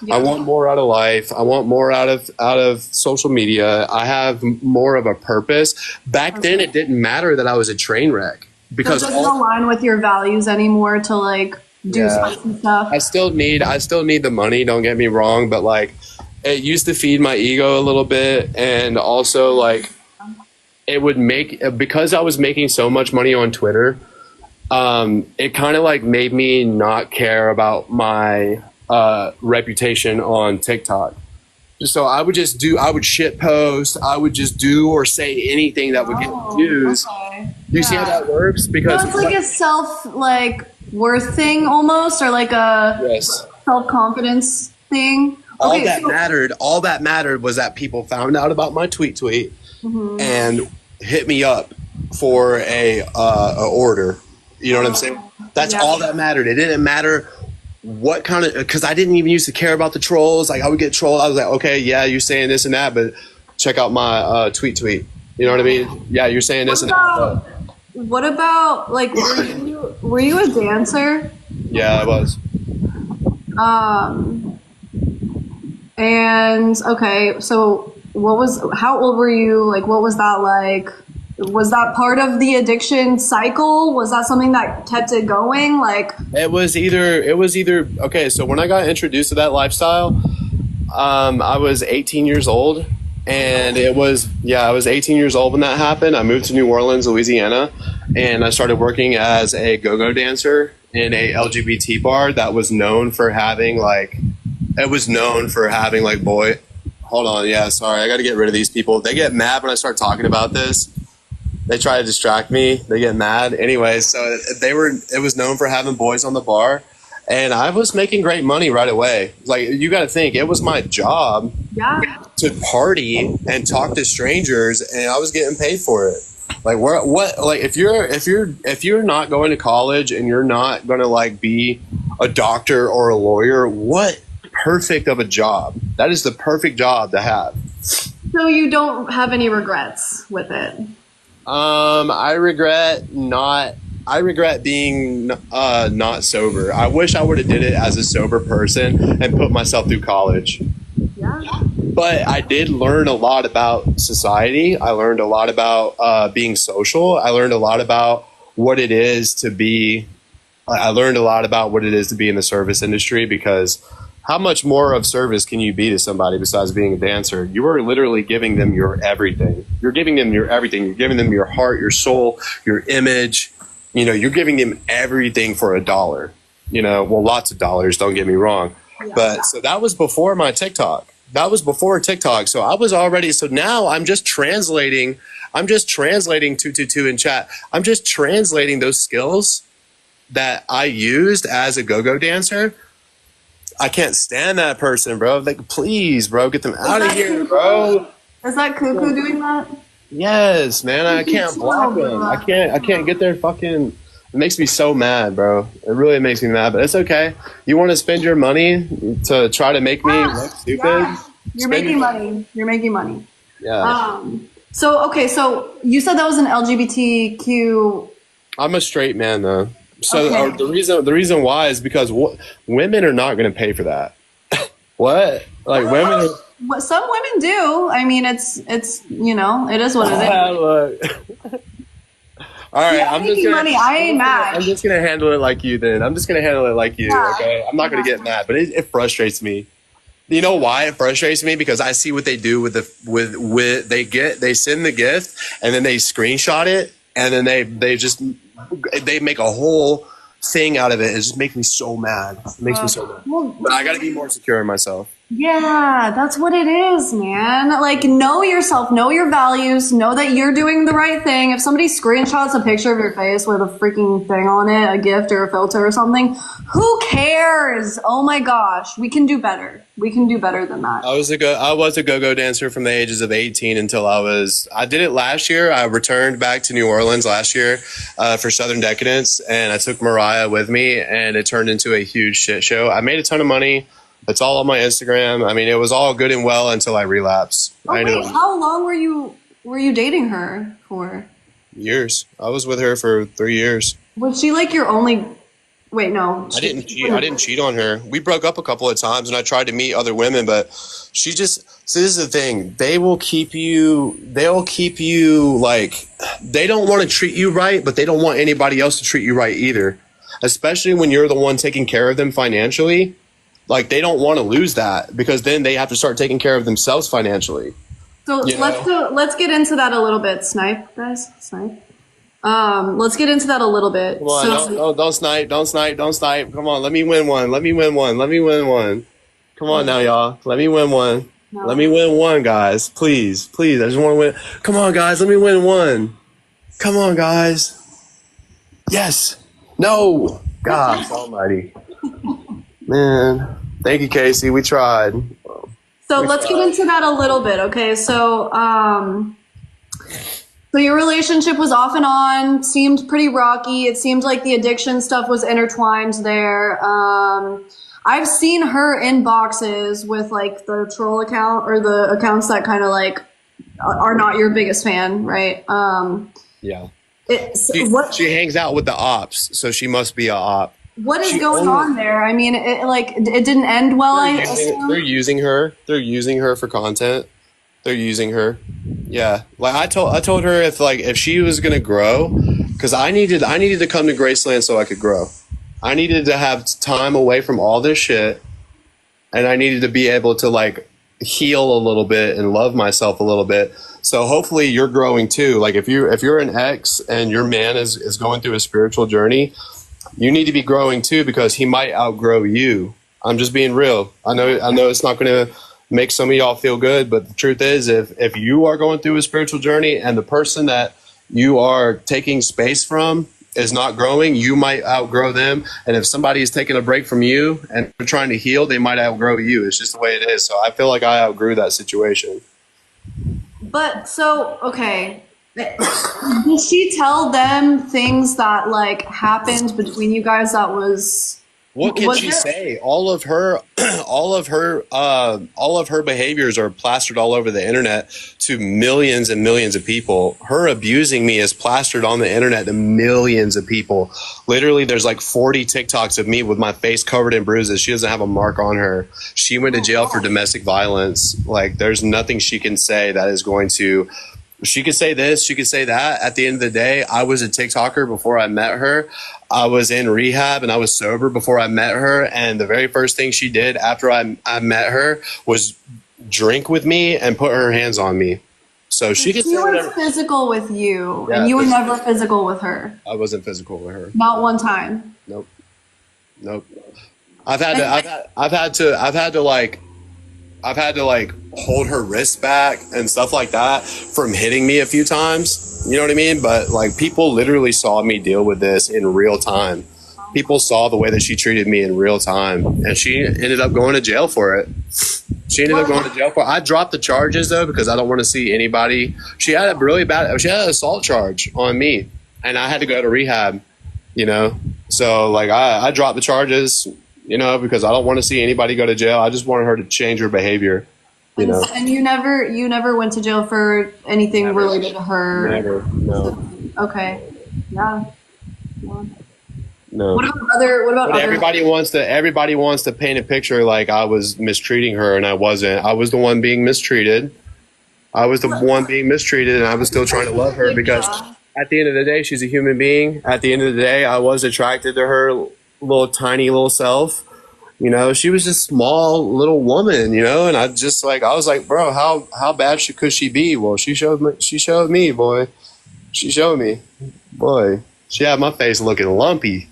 Speaker 2: Yeah. I want more out of life. I want more out of social media. I have more of a purpose. Back then, it didn't matter that I was a train wreck because
Speaker 1: it doesn't align with your values anymore to like do spicy stuff.
Speaker 2: I still need the money. Don't get me wrong, but like it used to feed my ego a little bit, and also like it would make because I was making so much money on Twitter. It kind of like made me not care about my reputation on TikTok. So I would shit post, I would just do or say anything that would get views.
Speaker 1: Okay.
Speaker 2: Do you see how that works? Because
Speaker 1: So it's like a self like worth thing almost, or like a
Speaker 2: yes.
Speaker 1: self confidence thing.
Speaker 2: All that mattered was that people found out about my tweet and hit me up for a order. You know what I'm saying? That's all that mattered. It didn't matter what kind of, because I didn't even used to care about the trolls. Like I would get trolled. I was like, okay, yeah, you're saying this and that, but check out my tweet. You know what I mean? Yeah, you're saying this and that.
Speaker 1: What about like were you a dancer?
Speaker 2: Yeah, I was.
Speaker 1: And okay, so how old were you? Like, what was that like? Was that part of the addiction cycle? Was that something that kept it going? Like,
Speaker 2: it was either, okay, so when I got introduced to that lifestyle, I was 18 years old, and I was 18 years old when that happened. I moved to New Orleans, Louisiana, and I started working as a go-go dancer in a LGBT bar that was known for having boy, hold on, yeah, sorry, I got to get rid of these people. They get mad when I start talking about this. They try to distract me. They get mad. Anyways, so it was known for having boys on the bar, and I was making great money right away. Like, you got to think, it was my job to party and talk to strangers, and I was getting paid for it. Like, if you're not going to college and you're not going to like be a doctor or a lawyer, what perfect of a job. That is the perfect job to have.
Speaker 1: So you don't have any regrets with it?
Speaker 2: I regret being not sober. I wish I would have did it as a sober person and put myself through college.
Speaker 1: Yeah.
Speaker 2: But I did learn a lot about society. I learned a lot about being social. I learned a lot about what it is to be. I learned a lot about what it is to be in the service industry, because how much more of service can you be to somebody besides being a dancer? You are literally giving them your everything. You're giving them your everything. You're giving them your heart, your soul, your image. You know, you're giving them everything for $1. You know, well, lots of dollars, don't get me wrong. Yeah. But so that was before my TikTok. That was before TikTok. So I was already, so now I'm just translating 222 in chat. I'm just translating those skills that I used as a go-go dancer. I can't stand that person, bro. Like, please, bro, get them out of here, bro.
Speaker 1: Is that Cuckoo doing that?
Speaker 2: Yes, man. I can't block them. I can't get their fucking. It makes me so mad, bro. It really makes me mad, but it's okay. You want to spend your money to try to make me look stupid? Yeah.
Speaker 1: You're making money. You're making money.
Speaker 2: Yeah.
Speaker 1: So you said that was an LGBTQ. I'm
Speaker 2: a straight man, though. So okay. The reason why is because women are not going to pay for that. What? Like women?
Speaker 1: Some women do. I mean, it's you know, it is what it is.
Speaker 2: All right, I'm just gonna.
Speaker 1: Money. I ain't mad.
Speaker 2: I'm just gonna handle it like you. Then I'm just gonna handle it like you. Yeah. Okay, I'm not gonna get mad, but it frustrates me. You know why it frustrates me? Because I see what they do with they send the gift and then they screenshot it and then they make a whole thing out of it. It just makes me so mad. It makes me so mad. But I got to be more secure in myself.
Speaker 1: Yeah, that's what it is, man. Like, know yourself, know your values, know that you're doing the right thing. If somebody screenshots a picture of your face with a freaking thing on it, a gift or a filter or something, who cares? Oh my gosh, we can do better. We can do better than that.
Speaker 2: I was a go-go dancer from the ages of 18 until I did it last year. I returned back to New Orleans last year for Southern Decadence, and I took Mariah with me, and it turned into a huge shit show. I made a ton of money. It's all on my Instagram. I mean, it was all good and well until I relapsed.
Speaker 1: How long were you dating her for?
Speaker 2: Years. I was with her for 3 years.
Speaker 1: Was she like your only? Wait, no.
Speaker 2: I didn't cheat on her. We broke up a couple of times, and I tried to meet other women, but she just. So this is the thing. They will keep you. They'll keep you like. They don't want to treat you right, but they don't want anybody else to treat you right either. Especially when you're the one taking care of them financially. Like, they don't want to lose that because then they have to start taking care of themselves financially.
Speaker 1: So let's get into that a little bit. Snipe, guys. Snipe. Let's get into that a little bit.
Speaker 2: Come on, don't snipe. Come on, let me win one. Come on now, y'all. Let me win one. Let
Speaker 1: No.
Speaker 2: me win one, guys. Please, please. I just want to win. Come on, guys. Let me win one. Come on, guys. Yes. No. God almighty. Man. Thank you, Casey. We tried.
Speaker 1: So let's get into that a little bit, okay? So your relationship was off and on, seemed pretty rocky. It seemed like the addiction stuff was intertwined there. I've seen her in boxes with like the troll account or the accounts that kind of like are not your biggest fan, right?
Speaker 2: Yeah.
Speaker 1: It's
Speaker 2: She hangs out with the ops, so she must be a op.
Speaker 1: what is
Speaker 2: She
Speaker 1: going
Speaker 2: only-
Speaker 1: on there? I mean, it didn't end well. I assume.
Speaker 2: They're using her. They're using her for content. They're using her. Yeah. Like I told her if she was gonna grow, because I needed to come to Graceland so I could grow. I needed to have time away from all this shit, and I needed to be able to like heal a little bit and love myself a little bit. So hopefully you're growing too. Like if you're an ex and your man is going through a spiritual journey, you need to be growing too, because he might outgrow you. I'm just being real. I know it's not going to make some of y'all feel good, but the truth is, if you are going through a spiritual journey and the person that you are taking space from is not growing, you might outgrow them. And if somebody is taking a break from you and they're trying to heal, they might outgrow you. It's just the way it is. So I feel like I outgrew that situation.
Speaker 1: But so, okay. Did she tell them things that like happened between you guys that was
Speaker 2: What can
Speaker 1: was
Speaker 2: she
Speaker 1: there-
Speaker 2: say? All of her behaviors are plastered all over the internet to millions and millions of people. Her abusing me is plastered on the internet to millions of people. Literally, there's like 40 TikToks of me with my face covered in bruises. She doesn't have a mark on her. She went to jail for domestic violence. Like, there's nothing she can say that is going to. She could say this, she could say that. At the end of the day, I was a TikToker before I met her. I was in rehab and I was sober before I met her. And the very first thing she did after I met her was drink with me and put her hands on me. So she could say
Speaker 1: She was
Speaker 2: whatever.
Speaker 1: physical with you,
Speaker 2: Yeah,
Speaker 1: and you were
Speaker 2: physical.
Speaker 1: never physical with her.
Speaker 2: I wasn't physical with her.
Speaker 1: Not one time.
Speaker 2: Nope. Nope. I've had to like hold her wrist back and stuff like that from hitting me a few times. You know what I mean? But like people literally saw me deal with this in real time. People saw the way that she treated me in real time, and she ended up going to jail for it. I dropped the charges though, because I don't want to see anybody. She had an assault charge on me, and I had to go to rehab, you know? So like I dropped the charges, you know, because I don't want to see anybody go to jail. I just wanted her to change her behavior, you know?
Speaker 1: And you never went to jail for anything
Speaker 2: Never.
Speaker 1: related to her.
Speaker 2: Never, no,
Speaker 1: Okay. Yeah.
Speaker 2: no.
Speaker 1: What about
Speaker 2: But
Speaker 1: other?
Speaker 2: everybody wants to paint a picture like I was mistreating her, and I wasn't. I was the one being mistreated. And I was still trying to love her, because at the end of the day, she's a human being. At the end of the day, I was attracted to her little tiny little self. You know, she was just small little woman, you know, and I was like, bro, how bad could she be? Well, she showed me, boy. She showed me, boy. She had my face looking lumpy.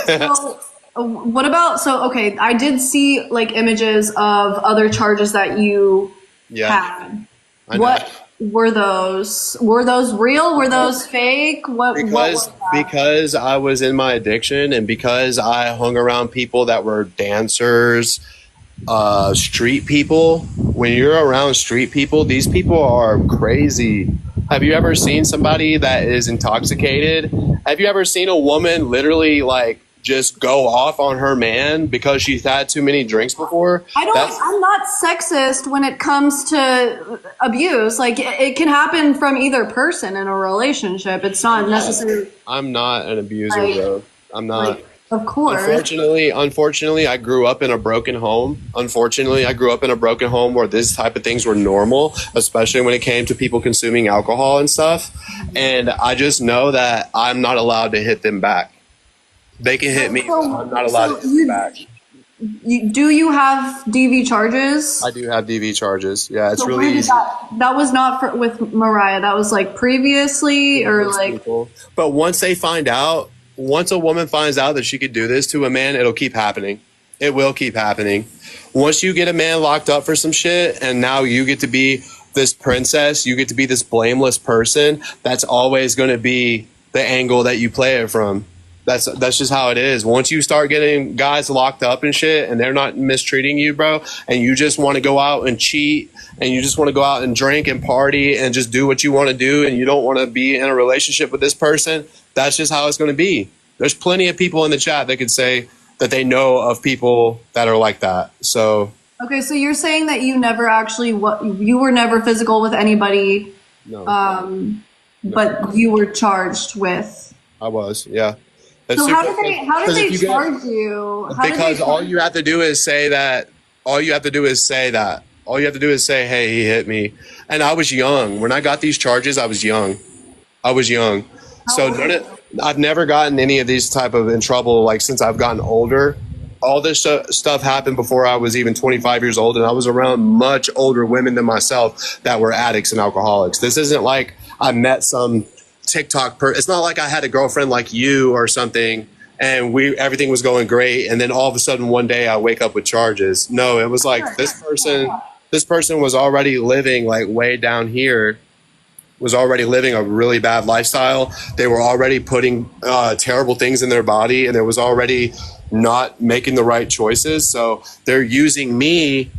Speaker 1: So, what about, okay, I did see like images of other charges that you
Speaker 2: Yeah.
Speaker 1: had.
Speaker 2: I know.
Speaker 1: What were those? Were those real? Were those fake? What was that?
Speaker 2: Because I was in my addiction, and because I hung around people that were dancers, street people. When you're around street people, these people are crazy. Have you ever seen somebody that is intoxicated? Have you ever seen a woman literally like just go off on her man because she's had too many drinks before?
Speaker 1: I'm not sexist when it comes to abuse. Like it can happen from either person in a relationship. It's not necessarily.
Speaker 2: I'm not an abuser,
Speaker 1: Like-
Speaker 2: bro. I'm not.
Speaker 1: Like, of course.
Speaker 2: Unfortunately, I grew up in a broken home. Unfortunately, I grew up in a broken home where this type of things were normal, especially when it came to people consuming alcohol and stuff. And I just know that I'm not allowed to hit them back. They can hit me, but I'm not allowed to hit them back.
Speaker 1: Do you have DV charges?
Speaker 2: I do have DV charges. Yeah, it's
Speaker 1: So
Speaker 2: really
Speaker 1: where did
Speaker 2: easy.
Speaker 1: that was not with Mariah. That was like previously, or
Speaker 2: Most
Speaker 1: like.
Speaker 2: people. But once a woman finds out that she could do this to a man, it'll keep happening. It will keep happening. Once you get a man locked up for some shit and now you get to be this princess, you get to be this blameless person, that's always going to be the angle that you play it from. That's just how it is. Once you start getting guys locked up and shit and they're not mistreating you, bro, and you just want to go out and cheat and you just want to go out and drink and party and just do what you want to do and you don't want to be in a relationship with this person, that's just how it's going to be. There's plenty of people in the chat that could say that they know of people that are like that. So
Speaker 1: okay, so you're saying that you never actually you were never physical with anybody,
Speaker 2: no,
Speaker 1: but you were charged with.
Speaker 2: I was, yeah.
Speaker 1: So how did they charge you?
Speaker 2: Because all you have to do is say that. All you have to do is say that. All you have to do is say, "Hey, he hit me," and I was young when I got these charges. I was young. So I've never gotten any of these type of in trouble like since I've gotten older. All this stuff happened before I was even 25 years old, and I was around much older women than myself that were addicts and alcoholics. This isn't like I met some TikTok it's not like I had a girlfriend like you or something and everything was going great and then all of a sudden one day I wake up with charges. No, it was like this person was already living like way down here, was already living a really bad lifestyle. They were already putting terrible things in their body and it was already not making the right choices. So they're using me.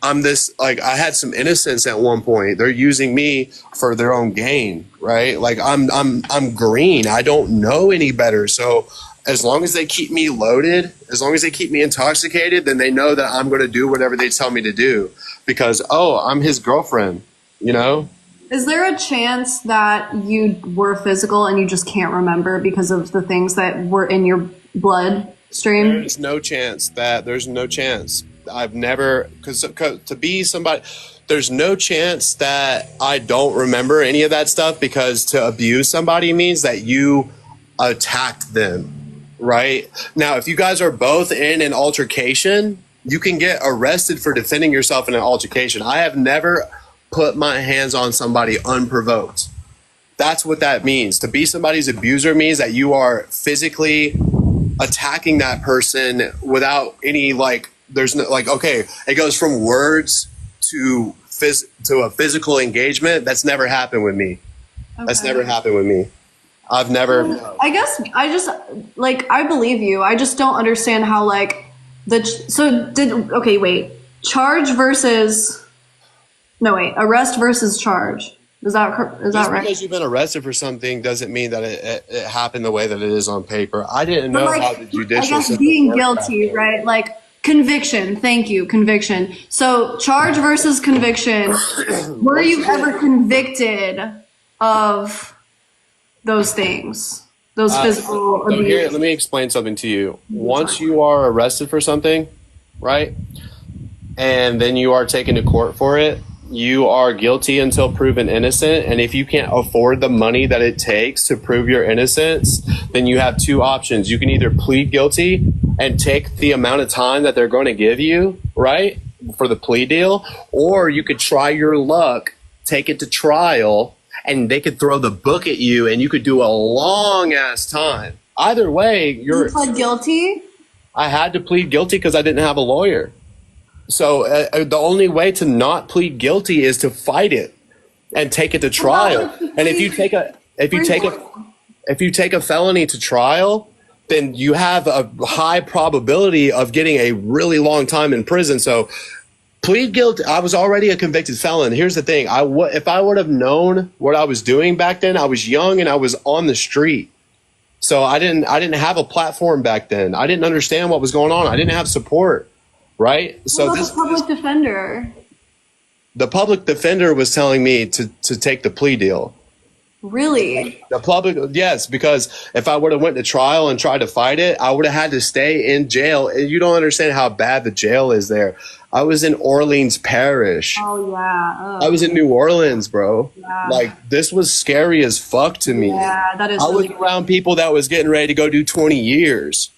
Speaker 2: I'm this, like, I had some innocence at one point. They're using me for their own gain, right? Like I'm green. I don't know any better. So as long as they keep me loaded, as long as they keep me intoxicated, then they know that I'm going to do whatever they tell me to do because, oh, I'm his girlfriend, you know?
Speaker 1: Is there a chance that you were physical and you just can't remember because of the things that were in your bloodstream?
Speaker 2: There's no chance. I've never, because to be somebody, there's no chance that I don't remember any of that stuff because to abuse somebody means that you attacked them, right? Now, if you guys are both in an altercation, you can get arrested for defending yourself in an altercation. I have never put my hands on somebody unprovoked. That's what that means. To be somebody's abuser means that you are physically attacking that person without any like, there's no like, okay, it goes from words to a physical engagement. That's never happened with me. Okay. That's never happened with me. I've never.
Speaker 1: I guess I just like, I believe you. I just don't understand how like charge versus, arrest versus charge. Is that right?
Speaker 2: Because you've been arrested for something doesn't mean that it happened the way that it is on paper. I didn't know how the judicial system
Speaker 1: being guilty, right? Like conviction. Thank you, conviction. So charge versus conviction. Were you ever convicted of those things? Those physical abuse?
Speaker 2: Here, let me explain something to you. Once you are arrested for something, right, and then you are taken to court for it, you are guilty until proven innocent. And if you can't afford the money that it takes to prove your innocence, then you have two options. You can either plead guilty and take the amount of time that they're going to give you, right, for the plea deal, or you could try your luck, take it to trial, and they could throw the book at you and you could do a long ass time. Either way,
Speaker 1: You pled guilty?
Speaker 2: I had to plead guilty because I didn't have a lawyer. So the only way to not plead guilty is to fight it and take it to trial. And if you take a felony to trial, then you have a high probability of getting a really long time in prison. So plead guilty. I was already a convicted felon. Here's the thing. If I would have known what I was doing back then, I was young and I was on the street. So I didn't have a platform back then. I didn't understand what was going on. I didn't have support. Right?
Speaker 1: So the public defender.
Speaker 2: The public defender was telling me to take the plea deal.
Speaker 1: Really?
Speaker 2: The public, yes, because if I would have went to trial and tried to fight it, I would have had to stay in jail. And you don't understand how bad the jail is there. I was in Orleans Parish.
Speaker 1: Oh yeah.
Speaker 2: I was in New Orleans, bro. Yeah. Like this was scary as fuck to me.
Speaker 1: Yeah, that is.
Speaker 2: I was around people that was getting ready to go do 20 years.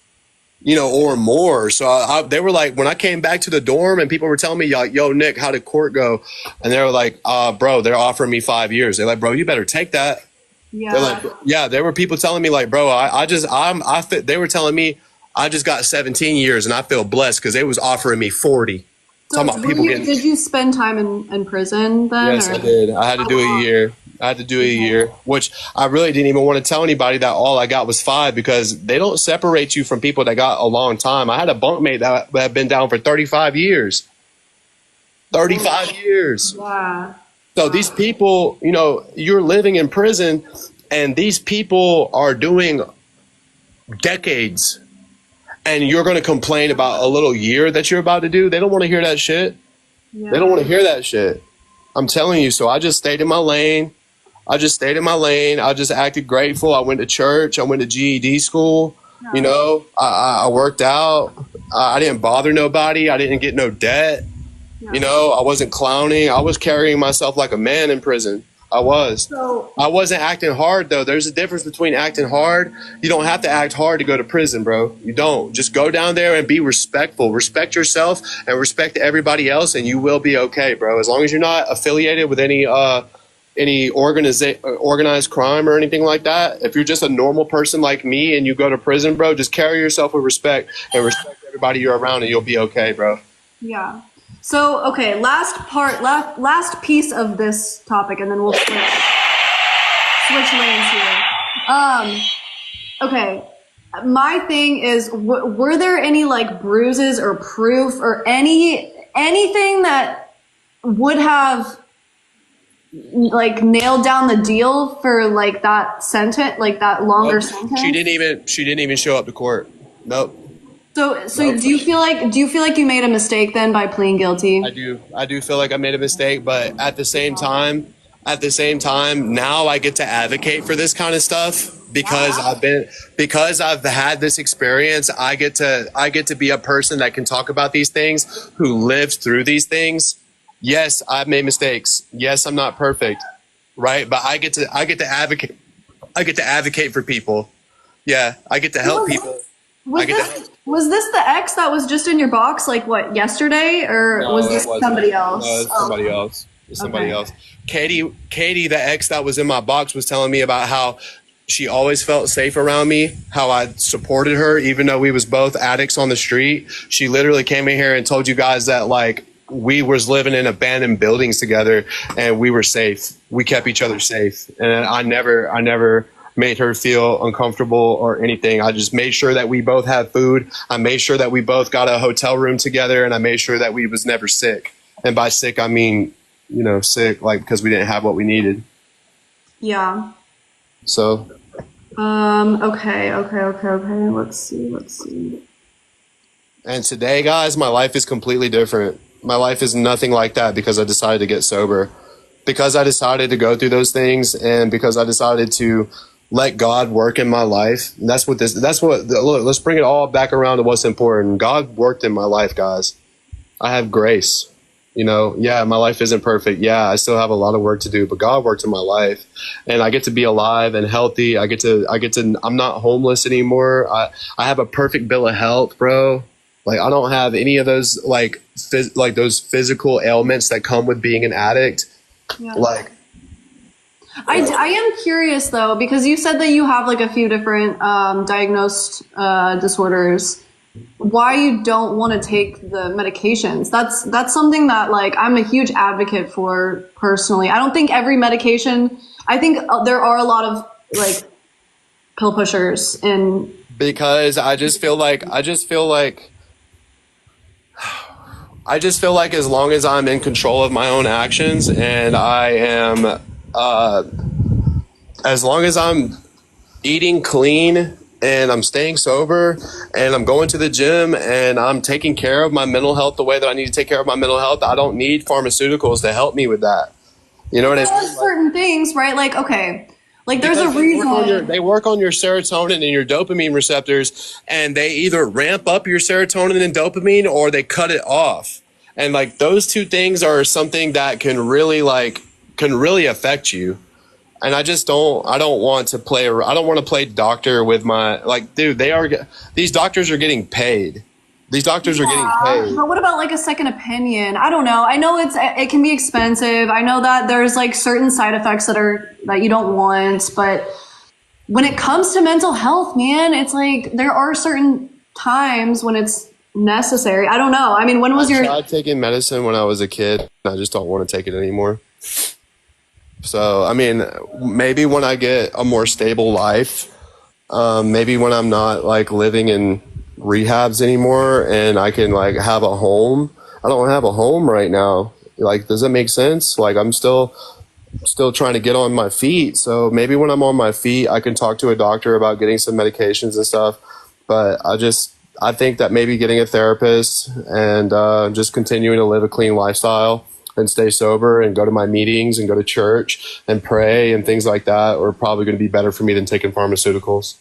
Speaker 2: Or more. So they were like, when I came back to the dorm and people were telling me, like, yo, Nick, how did court go? And they were like, bro, they're offering me 5 years. They're like, bro, you better take that. Yeah. They're like, yeah, there were people telling me like, bro, they were telling me I just got 17 years and I feel blessed because they was offering me 40.
Speaker 1: So
Speaker 2: Talking about people getting.
Speaker 1: did you spend time in prison then?
Speaker 2: Yes, I did. I had to do a year. I had to do a year, which I really didn't even want to tell anybody that all I got was 5 because they don't separate you from people that got a long time. I had a bunkmate that had been down for 35 years. 35 years.
Speaker 1: Yeah.
Speaker 2: So these people, you know, you're living in prison and these people are doing decades and you're going to complain about a little year that you're about to do. They don't want to hear that shit.
Speaker 1: Yeah.
Speaker 2: They don't want to hear that shit. I'm telling you. So I just stayed in my lane. I just acted grateful. I went to church. I went to GED school.
Speaker 1: Yeah.
Speaker 2: You know, I worked out. I didn't bother nobody. I didn't get no debt.
Speaker 1: Yeah.
Speaker 2: You know, I wasn't clowning. I was carrying myself like a man in prison. I was.
Speaker 1: So,
Speaker 2: I wasn't acting hard, though. There's a difference between acting hard. You don't have to act hard to go to prison, bro. You don't. Just go down there and be respectful. Respect yourself and respect everybody else, and you will be okay, bro. As long as you're not affiliated with any organized crime or anything like that. If you're just a normal person like me and you go to prison, bro, just carry yourself with respect and respect everybody you're around, and you'll be okay, bro.
Speaker 1: yeah. So, okay, last piece of this topic, and then we'll switch lanes here. Okay, my thing is, were there any like bruises or proof or anything that would have like nailed down the deal for like that sentence, like that longer sentence?
Speaker 2: She didn't even show up to court. Nope.
Speaker 1: So
Speaker 2: Nope.
Speaker 1: do you feel like you made a mistake then by pleading guilty?
Speaker 2: I do feel like I made a mistake, but at the same time, now I get to advocate for this kind of stuff because I've had this experience. I get to be a person that can talk about these things, who lived through these things. Yes, I've made mistakes. Yes, I'm not perfect, right? But I get to advocate. I get to advocate for people. Yeah, I get to help people.
Speaker 1: Was this the ex that was just in your box like what, yesterday, or
Speaker 2: No,
Speaker 1: was this somebody else?
Speaker 2: No, it's somebody else. It's somebody
Speaker 1: Okay.
Speaker 2: else. Katie, the ex that was in my box, was telling me about how she always felt safe around me, how I supported her even though we was both addicts on the street. She literally came in here and told you guys that like we was living in abandoned buildings together and we were safe. We kept each other safe. And I never made her feel uncomfortable or anything. I just made sure that we both had food. I made sure that we both got a hotel room together, and I made sure that we was never sick. And by sick, I mean, you know, sick, like, because we didn't have what we needed.
Speaker 1: Yeah.
Speaker 2: So.
Speaker 1: Okay. Let's see.
Speaker 2: And today, guys, my life is completely different. My life is nothing like that because I decided to get sober. Because I decided to go through those things, and because I decided to let God work in my life. And look, let's bring it all back around to what's important. God worked in my life, guys. I have grace. You know, yeah, my life isn't perfect. Yeah, I still have a lot of work to do, but God worked in my life, and I get to be alive and healthy. I'm not homeless anymore. I have a perfect bill of health, bro. Like, I don't have any of those like those physical ailments that come with being an addict.
Speaker 1: Yeah.
Speaker 2: Like,
Speaker 1: I am curious though, because you said that you have like a few different diagnosed disorders. Why you don't want to take the medications? That's something that like I'm a huge advocate for personally. I don't think every medication. I think there are a lot of like pill pushers in. Because
Speaker 2: I just feel like as long as I'm in control of my own actions, and I am, as long as I'm eating clean and I'm staying sober and I'm going to the gym and I'm taking care of my mental health the way that I need to take care of my mental health, I don't need pharmaceuticals to help me with that. You know what I mean?
Speaker 1: There's certain things, right? Like, okay. Like there's a reason.
Speaker 2: They work on your serotonin and your dopamine receptors, and they either ramp up your serotonin and dopamine or they cut it off. And like those two things are something that can really affect you. And I don't want to play doctor with my, like, dude, these doctors are getting paid. These doctors are getting paid.
Speaker 1: But what about like a second opinion? I don't know. I know it can be expensive. I know that there's like certain side effects that you don't want, but when it comes to mental health, man, it's like there are certain times when it's necessary. I don't know. I mean, when was
Speaker 2: I
Speaker 1: your...
Speaker 2: tried taking medicine when I was a kid. I just don't want to take it anymore. So, I mean, maybe when I get a more stable life, maybe when I'm not like living in rehabs anymore and I can like have a home. I don't have a home right now. Like, does that make sense? Like, I'm still trying to get on my feet. So maybe when I'm on my feet, I can talk to a doctor about getting some medications and stuff. But I think that maybe getting a therapist and just continuing to live a clean lifestyle and stay sober and go to my meetings and go to church and pray and things like that are probably going to be better for me than taking pharmaceuticals.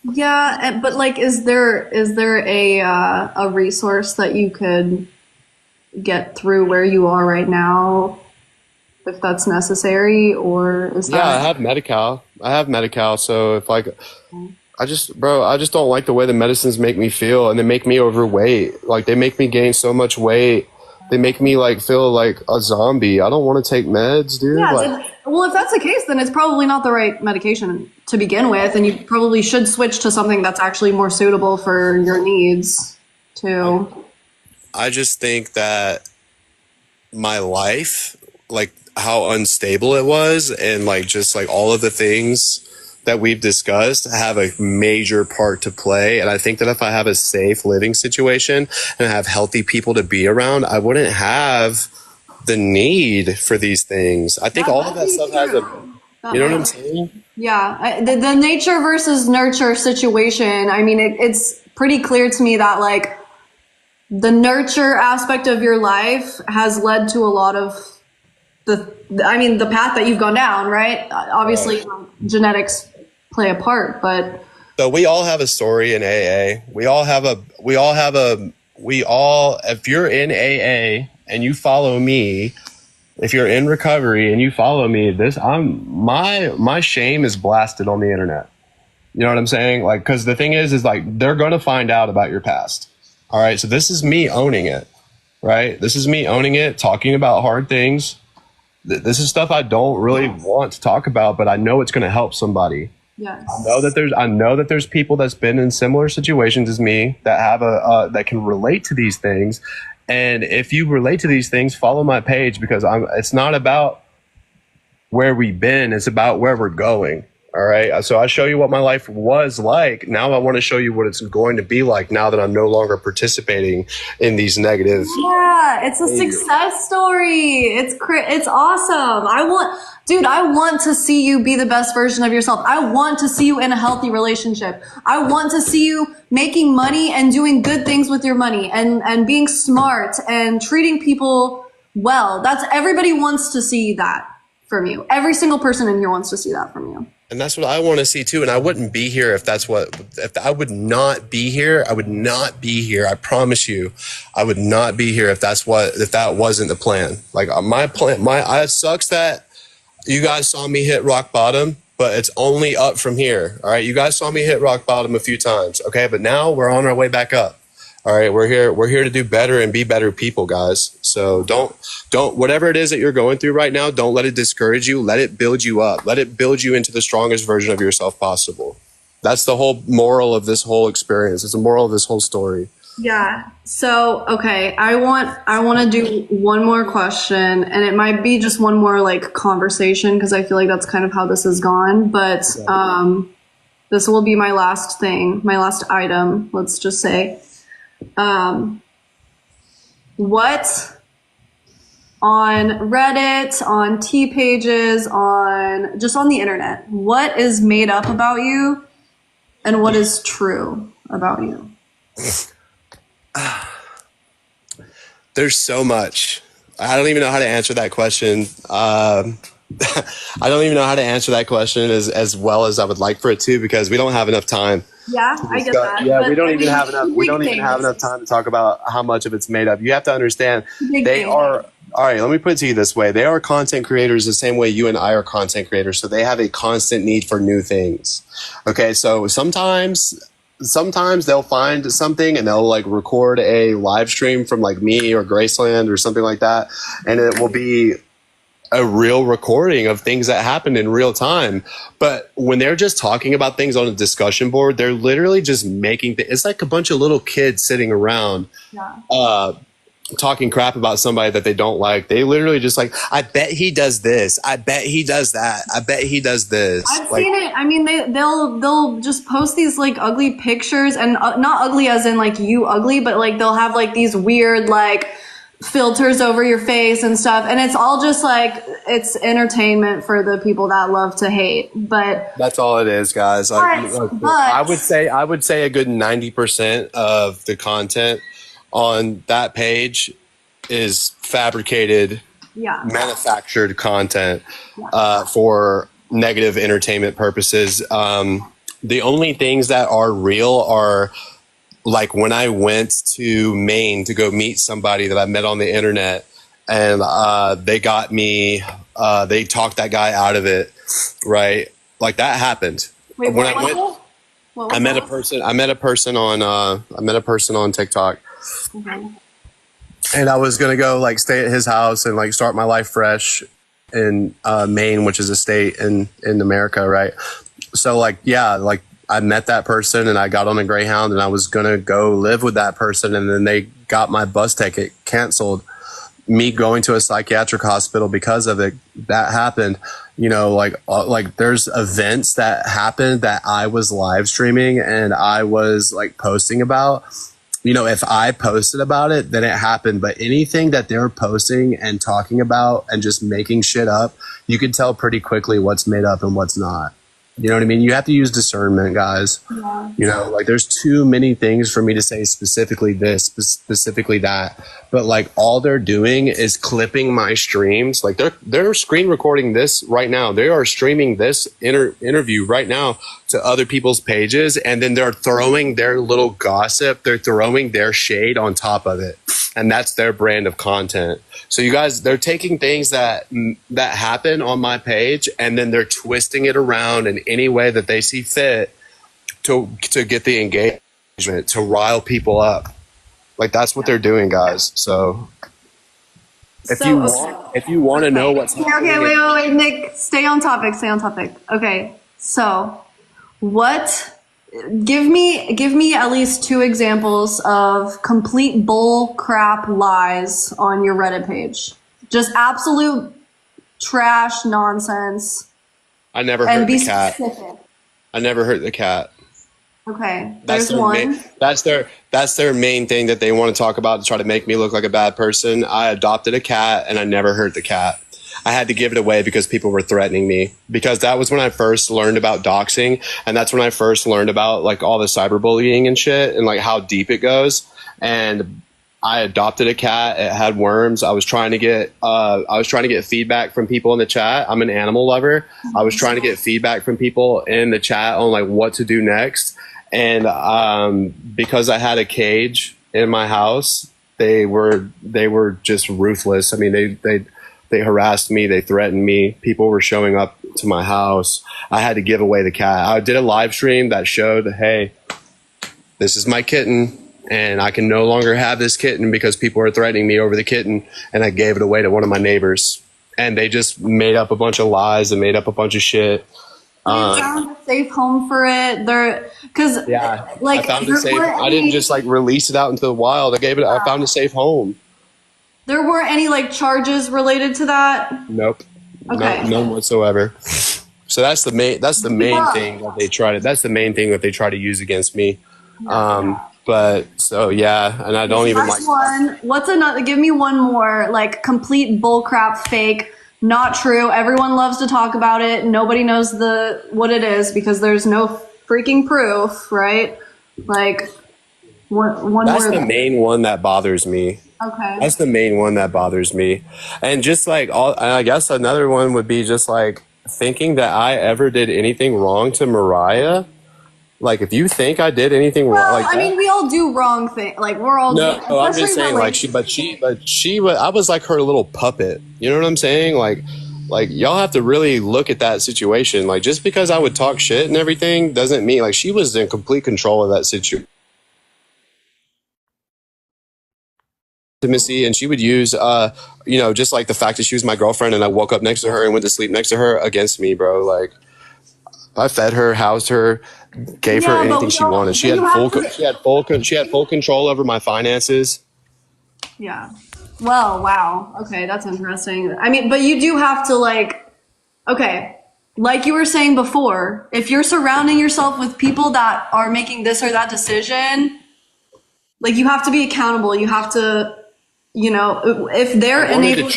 Speaker 1: Yeah, but like, is there a resource that you could get through where you are right now, if that's necessary, or is that...
Speaker 2: Yeah, I have Medi-Cal. So if I just don't like the way the medicines make me feel, and they make me overweight. Like, they make me gain so much weight. They make me like feel like a zombie. I don't want to take meds, dude.
Speaker 1: Yeah,
Speaker 2: Like,
Speaker 1: well, if that's the case, then it's probably not the right medication to begin with, and you probably should switch to something that's actually more suitable for your needs too.
Speaker 2: I just think that my life, like how unstable it was, and like just like all of the things that we've discussed have a major part to play. And I think that if I have a safe living situation and I have healthy people to be around, I wouldn't have the need for these things. I think all of that stuff has you know what I'm saying?
Speaker 1: Yeah, the nature versus nurture situation. I mean, it's pretty clear to me that like the nurture aspect of your life has led to a lot of the path that you've gone down, right? Obviously, genetics play a part, but...
Speaker 2: So we all have a story in AA. If you're in AA and you follow me, if you're in recovery and you follow me, my shame is blasted on the internet. You know what I'm saying? Like, cause the thing is like, they're going to find out about your past. All right. So this is me owning it, right? This is me owning it, talking about hard things. This is stuff I don't really want to talk about, but I know it's going to help somebody.
Speaker 1: Yes.
Speaker 2: I know that there's people that's been in similar situations as me that have that can relate to these things. And if you relate to these things, follow my page, because it's not about where we've been, it's about where we're going. All right. So I show you what my life was like. Now I want to show you what it's going to be like now that I'm no longer participating in these negative.
Speaker 1: Yeah, it's a success story. It's awesome. I want to see you be the best version of yourself. I want to see you in a healthy relationship. I want to see you making money and doing good things with your money and being smart and treating people well. Everybody wants to see that from you. Every single person in here wants to see that from you.
Speaker 2: And that's what I want to see too. And I wouldn't be here if I would not be here. I would not be here. I promise you, I would not be here if that wasn't the plan. Like my plan, it sucks that you guys saw me hit rock bottom, but it's only up from here. All right. You guys saw me hit rock bottom a few times. Okay. But now we're on our way back up. All right. We're here to do better and be better people, guys. So don't, whatever it is that you're going through right now, don't let it discourage you. Let it build you up. Let it build you into the strongest version of yourself possible. That's the whole moral of this whole experience. It's the moral of this whole story.
Speaker 1: Yeah. So, okay. I want to do one more question, and it might be just one more like conversation, because I feel like that's kind of how this has gone. But, this will be my last thing, my last item, let's just say. What on Reddit, on T pages, on the internet, what is made up about you and what is true about you?
Speaker 2: There's so much. I don't even know how to answer that question. I don't even know how to answer that question as well as I would like for it to, because we don't have enough time.
Speaker 1: Yeah, I get that.
Speaker 2: Yeah, we don't even have enough time to talk about how much of it's made up. You have to understand they are. All right, let me put it to you this way. They are content creators the same way you and I are content creators. So they have a constant need for new things. Okay, so sometimes they'll find something and they'll like record a live stream from like me or Graceland or something like that. And it will be a real recording of things that happened in real time. But when they're just talking about things on a discussion board, they're literally just making it's like a bunch of little kids sitting around talking crap about somebody that they don't like. They literally just like, I bet he does this. I bet he does that. I bet he does this.
Speaker 1: I've seen it. I mean, they'll just post these like ugly pictures, and not ugly as in like you ugly, but like they'll have like these weird like filters over your face and stuff, and it's all just like it's entertainment for the people that love to hate. But
Speaker 2: that's all it is, guys. I would say a good 90% of the content on that page is fabricated, manufactured content for negative entertainment purposes. The only things that are real are like when I went to Maine to go meet somebody that I met on the internet, and they got me, they talked that guy out of it, right? Like that happened.
Speaker 1: Wait,
Speaker 2: when I met a person on TikTok.
Speaker 1: Okay.
Speaker 2: And I was gonna go like stay at his house and like start my life fresh in Maine, which is a state in America, right? So like like I met that person and I got on a Greyhound and I was gonna go live with that person, and then they got my bus ticket canceled. Me going to a psychiatric hospital because of it. That happened. You know, like there's events that happened that I was live streaming and I was like posting about. You know, if I posted about it, then it happened. But anything that they're posting and talking about and just making shit up, you can tell pretty quickly what's made up and what's not. You know what I mean? You have to use discernment, guys. Yeah. You know, like there's too many things for me to say specifically this, specifically that. But like all they're doing is clipping my streams. Like they're screen recording this right now. They are streaming this interview right now to other people's pages, and then they're throwing their little gossip. They're throwing their shade on top of it, and that's their brand of content. So you guys, they're taking things that happen on my page, and then they're twisting it around in any way that they see fit to get the engagement, to rile people up. Like that's what they're doing, guys. So if you want to know what's happening.
Speaker 1: Okay, wait, Nick, stay on topic. Okay, so give me at least 2 examples of complete bull crap lies on your Reddit page. Just absolute trash nonsense.
Speaker 2: I never hurt the cat. I never hurt the cat.
Speaker 1: Okay, there's one.
Speaker 2: That's their main thing that they want to talk about to try to make me look like a bad person. I adopted a cat and I never hurt the cat. I had to give it away because people were threatening me, because that was when I first learned about doxing, and that's when I first learned about like all the cyberbullying and shit and like how deep it goes. And I adopted a cat. It had worms. I was trying to get feedback from people in the chat. I'm an animal lover. I was trying to get feedback from people in the chat on like what to do next. And because I had a cage in my house, they were just ruthless. I mean, they harassed me. They threatened me. People were showing up to my house. I had to give away the cat. I did a live stream that showed, hey, this is my kitten, and I can no longer have this kitten because people are threatening me over the kitten. And I gave it away to one of my neighbors, and they just made up a bunch of lies and made up a bunch of shit.
Speaker 1: You found a safe home for it.
Speaker 2: I found a safe. I didn't just like release it out into the wild. I found a safe home.
Speaker 1: There weren't any like charges related to that?
Speaker 2: Nope.
Speaker 1: Okay.
Speaker 2: None whatsoever. So that's the main thing that they try to. That's the main thing that they try to use against me. But so yeah, and I don't even like.
Speaker 1: One. What's another? Give me one more like complete bullcrap, fake, not true. Everyone loves to talk about it. Nobody knows what it is because there's no freaking proof, right? Like one.
Speaker 2: That's the main one that bothers me.
Speaker 1: Okay.
Speaker 2: That's the main one that bothers me. And just like I guess another one would be just like thinking that I ever did anything wrong to Mariah. Like if you think I did anything wrong, like
Speaker 1: I mean, we all do wrong things. Like we're all.
Speaker 2: No, I'm just saying like she was. I was like her little puppet. You know what I'm saying? Like y'all have to really look at that situation. Like just because I would talk shit and everything doesn't mean like she was in complete control of that situation. intimacy, and she would use just like the fact that she was my girlfriend and I woke up next to her and went to sleep next to her against me, bro. Like, I fed her, housed her, gave her
Speaker 1: Yeah,
Speaker 2: anything she wanted.
Speaker 1: but you have to.
Speaker 2: She had full control over my finances.
Speaker 1: Yeah. Well, wow. Okay, that's interesting. I mean, but you do have to okay, like you were saying before, if you're surrounding yourself with people that are making this or that decision, like you have to be accountable. You have to, if they're enabling.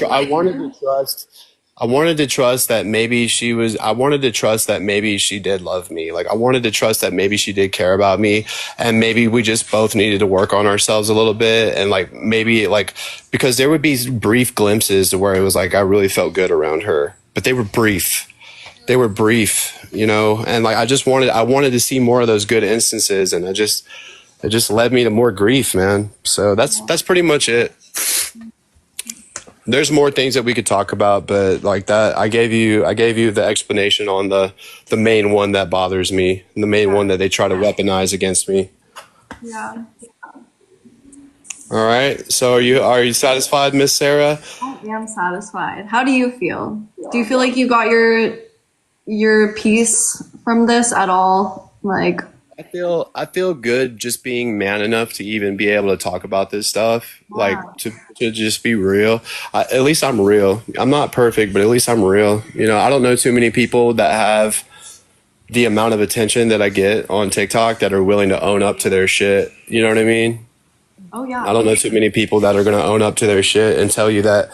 Speaker 2: I wanted to trust that maybe she was, I wanted to trust that maybe she did love me. Like, I wanted to trust that maybe she did care about me, and maybe we just both needed to work on ourselves a little bit. And like, maybe like, because there would be brief glimpses to where it was like, I really felt good around her, but they were brief. And like, I wanted to see more of those good instances. And it just led me to more grief, man. So that's pretty much it. There's more things that we could talk about, but like that, I gave you the explanation on the main one that bothers me, and the main one that they try to weaponize against me.
Speaker 1: Yeah.
Speaker 2: All right. So are you satisfied, Miss Sarah?
Speaker 1: I am satisfied. How do you feel? Do you feel like you got your piece from this at all? Like,
Speaker 2: I feel good just being man enough to even be able to talk about this stuff, like to just be real. At least I'm real. I'm not perfect, but at least I'm real. I don't know too many people that have the amount of attention that I get on TikTok that are willing to own up to their shit. You know what I mean?
Speaker 1: oh yeah.
Speaker 2: I don't know too many people that are going to own up to their shit and tell you that,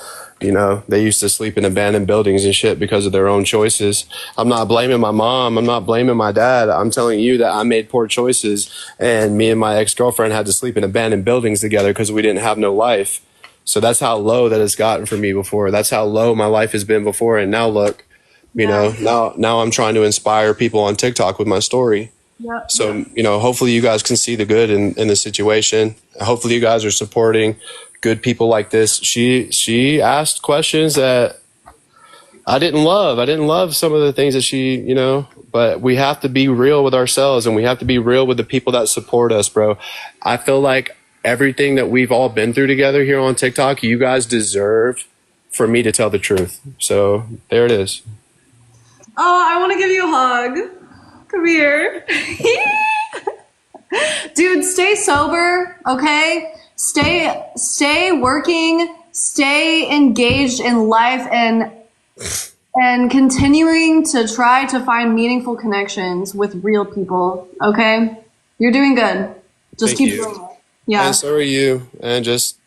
Speaker 2: they used to sleep in abandoned buildings and shit because of their own choices. I'm not blaming my mom. I'm not blaming my dad. I'm telling you that I made poor choices, and me and my ex-girlfriend had to sleep in abandoned buildings together because we didn't have no life. So that's how low that it's gotten for me before. That's how low my life has been before. And now look, now I'm trying to inspire people on TikTok with my story.
Speaker 1: Yep.
Speaker 2: So, hopefully you guys can see the good in the situation. Hopefully you guys are supporting good people like this. She asked questions that I didn't love. I didn't love some of the things that but we have to be real with ourselves, and we have to be real with the people that support us, bro. I feel like everything that we've all been through together here on TikTok, you guys deserve for me to tell the truth. So there it is.
Speaker 1: Oh, I want to give you a hug. Come here. Dude, stay sober, okay? Stay working, stay engaged in life, and continuing to try to find meaningful connections with real people, okay? You're doing good. Just keep doing it. Yeah.
Speaker 2: And so are you. And just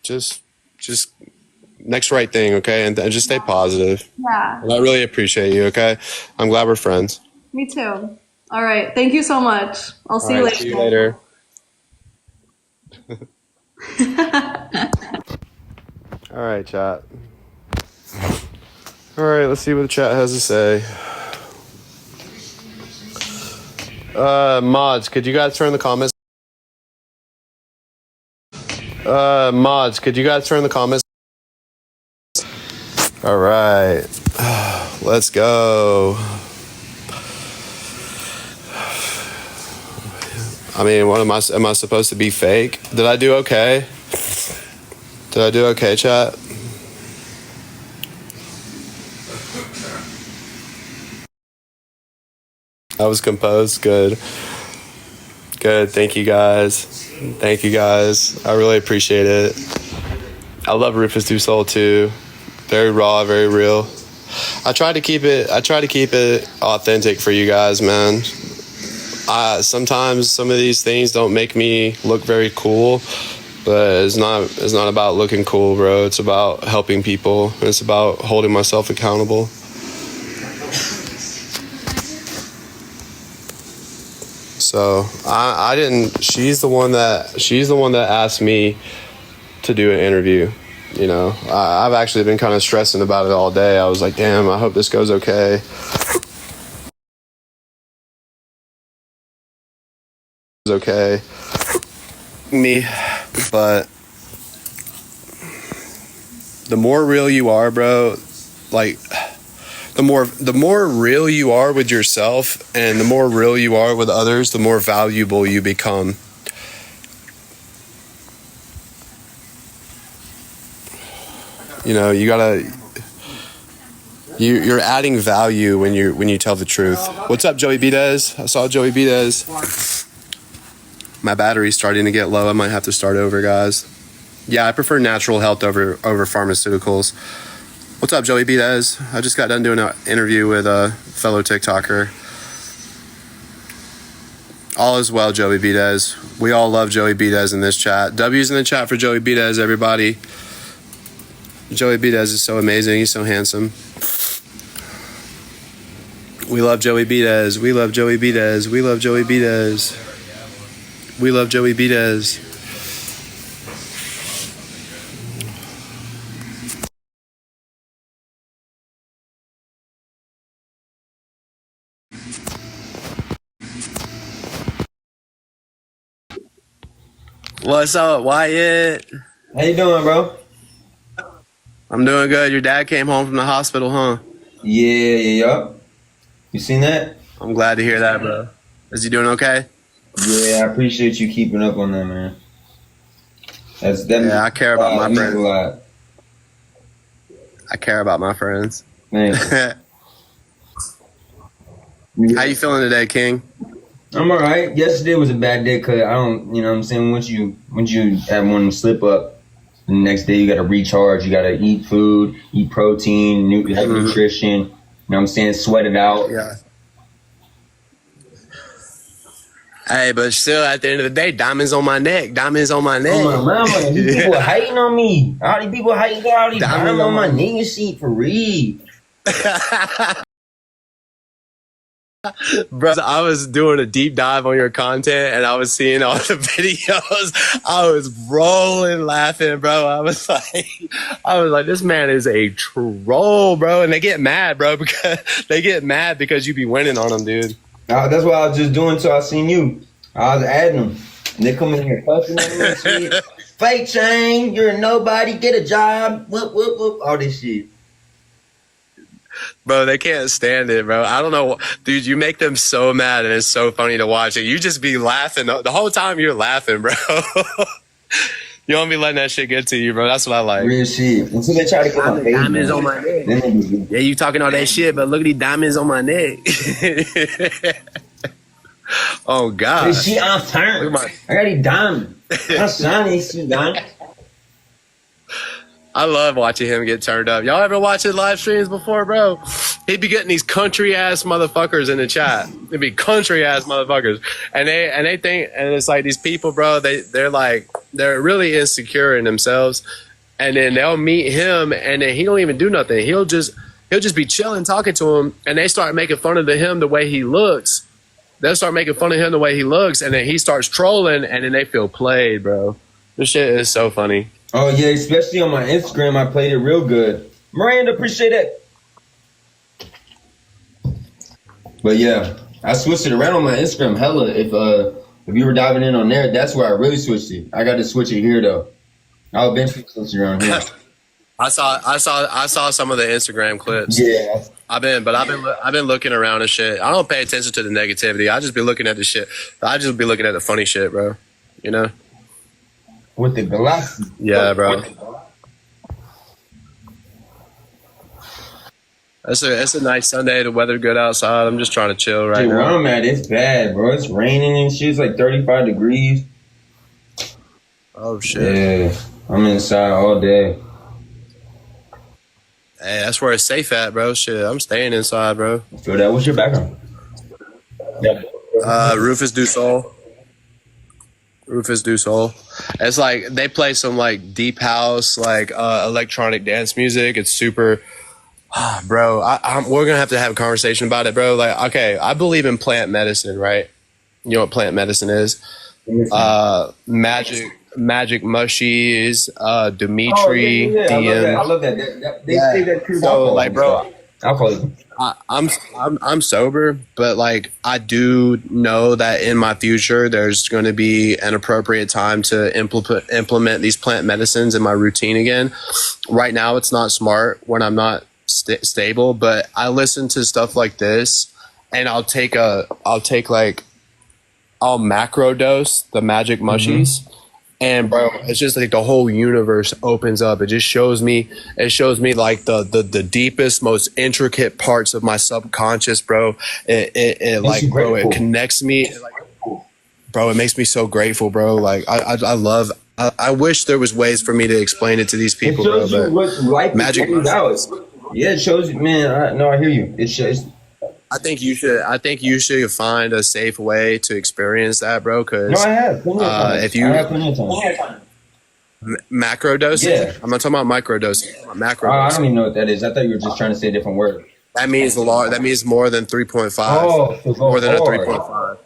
Speaker 2: next right thing, okay? And just stay positive.
Speaker 1: Yeah.
Speaker 2: And I really appreciate you, okay? I'm glad we're friends.
Speaker 1: Me too. All right. Thank you so much. I'll see you later.
Speaker 2: See you later. All right, chat. All right, let's see what the chat has to say. Mods, could you guys turn the comments? Mods, could you guys turn the comments? All right, let's go. I mean, what am I supposed to be fake? Did I do okay? Did I do okay, chat? I was composed. Good. Thank you guys. I really appreciate it. I love Rufus Du Sol too. Very raw, very real. I try to keep it authentic for you guys, man. Sometimes some of these things don't make me look very cool, but it's not about looking cool, bro. It's about helping people. It's about holding myself accountable. So I didn't. She's the one that asked me to do an interview. I've actually been kind of stressing about it all day. I was like, damn, I hope this goes okay. Okay. Me, but the more real you are, bro, like the more real you are with yourself and the more real you are with others, the more valuable you become. You know, you gotta. You're adding value when you tell the truth. What's up, Joey Bidez? I saw Joey Bidez. My battery's starting to get low. I might have to start over, guys. Yeah, I prefer natural health over pharmaceuticals. What's up, Joey Bidez? I just got done doing an interview with a fellow TikToker. All is well, Joey Bidez. We all love Joey Bidez in this chat. W's in the chat for Joey Bidez, everybody. Joey Bidez is so amazing. He's so handsome. We love Joey Bidez. We love Joey Bidez. We love Joey Bidez. We love Joey Bidez. What's up, Wyatt?
Speaker 3: How you doing, bro?
Speaker 2: I'm doing good. Your dad came home from the hospital, huh?
Speaker 3: Yeah. You seen that?
Speaker 2: I'm glad to hear that, bro. Is he doing okay?
Speaker 3: Yeah, I appreciate you keeping up on that, man.
Speaker 2: I care about my friends.
Speaker 3: A lot.
Speaker 2: I care about my friends.
Speaker 3: Thanks.
Speaker 2: How you feeling today, King?
Speaker 3: I'm all right. Yesterday was a bad day because I don't, you know what I'm saying? Once you have one slip up, the next day you got to recharge. You got to eat food, eat protein, have nutrition. You know what I'm saying? Sweat it out.
Speaker 2: Yeah. Hey, but still, at the end of the day, diamonds on my neck. Diamonds on my neck.
Speaker 3: Oh, my mama. These people hating on me. All these people hating all these diamonds on my neck. See, for real.
Speaker 2: Bro, I was doing a deep dive on your content and I was seeing all the videos. I was rolling laughing, bro. I was like, this man is a troll, bro. And they get mad, bro, because you be winning on them, dude.
Speaker 3: That's what I was just doing till I seen you. I was adding them. And they come in here cussing at me and shit. Fake chain, you're a nobody, get a job, whoop, whoop, whoop, all this shit.
Speaker 2: Bro, they can't stand it, bro. I don't know. Dude, you make them so mad and it's so funny to watch it. You just be laughing. The whole time you're laughing, bro. You don't be letting that shit get to you, bro. That's what I like.
Speaker 3: Real shit. Until they try to get my face,
Speaker 2: diamonds on my neck. Yeah, you talking all that shit, but look at these diamonds on my neck. Oh, God.
Speaker 3: This shit on turn. I got these diamonds. I'm shining these shit, diamonds.
Speaker 2: I love watching him get turned up. Y'all ever watch his live streams before, bro? He'd be getting these country ass motherfuckers in the chat. It'd be country ass motherfuckers, and they think, and it's like these people, bro. They're really insecure in themselves, and then they'll meet him, and then he don't even do nothing. He'll just be chilling, talking to him, and they start making fun of him the way he looks. They'll start making fun of him the way he looks, and then he starts trolling, and then they feel played, bro. This shit is so funny.
Speaker 3: Oh, yeah, especially on my Instagram, I played it real good. Miranda, appreciate that. But, yeah, I switched it around on my Instagram hella. If you were diving in on there, that's where I really switched it. I got to switch it here, though. I'll eventually switch it around here.
Speaker 2: I saw some of the Instagram clips.
Speaker 3: Yeah.
Speaker 2: I've been looking around and shit. I don't pay attention to the negativity. I just be looking at the shit. I just be looking at the funny shit, bro. You know?
Speaker 3: With the glasses.
Speaker 2: Yeah, bro. It's a nice Sunday. The weather good outside. I'm just trying to chill right now.
Speaker 3: Where I'm at, it's bad, bro. It's raining and shit. It's like 35 degrees.
Speaker 2: Oh, shit.
Speaker 3: Yeah. I'm inside all day.
Speaker 2: Hey, that's where it's safe at, bro. Shit, I'm staying inside, bro.
Speaker 3: So that was your background? Yeah.
Speaker 2: Rufus Du Sol. It's like they play some like deep house, like electronic dance music. It's super, bro. We're gonna have to have a conversation about it, bro. Like, okay, I believe in plant medicine, right? You know what plant medicine is? Magic Mushies, Dimitri, DM.
Speaker 3: I love that. They say that too.
Speaker 2: So, like, bro,
Speaker 3: I'll call you.
Speaker 2: I'm sober, but like I do know that in my future there's going to be an appropriate time to implement these plant medicines in my routine again. Right now, it's not smart when I'm not stable, but I listen to stuff like this, and I'll macro dose the Magic Mushies. And bro, it's just like the whole universe opens up. It just shows me. It shows me like the deepest, most intricate parts of my subconscious, bro. It
Speaker 3: Makes
Speaker 2: like,
Speaker 3: you
Speaker 2: bro, it
Speaker 3: grateful.
Speaker 2: connects me. Bro, it makes me so grateful, bro. Like I love. I wish there was ways for me to explain it to these
Speaker 3: It
Speaker 2: people, bro.
Speaker 3: shows you
Speaker 2: But
Speaker 3: what life
Speaker 2: magic
Speaker 3: is about.
Speaker 2: mushrooms.
Speaker 3: Yeah, it shows you, man. No, I hear you. It shows.
Speaker 2: I think you should. I think you should find a safe way to experience that, bro.
Speaker 3: No,
Speaker 2: Because
Speaker 3: I have plenty of time.
Speaker 2: if
Speaker 3: I
Speaker 2: you
Speaker 3: have plenty of time.
Speaker 2: macro dosing,
Speaker 3: Yeah.
Speaker 2: I'm not talking about micro dosing. I'm talking about macro
Speaker 3: I don't
Speaker 2: dosing.
Speaker 3: even know what that is. I thought you were just trying to say a different word.
Speaker 2: That means that means more than 3.5.
Speaker 3: Oh, to go
Speaker 2: More than a
Speaker 3: hard.
Speaker 2: 3.5.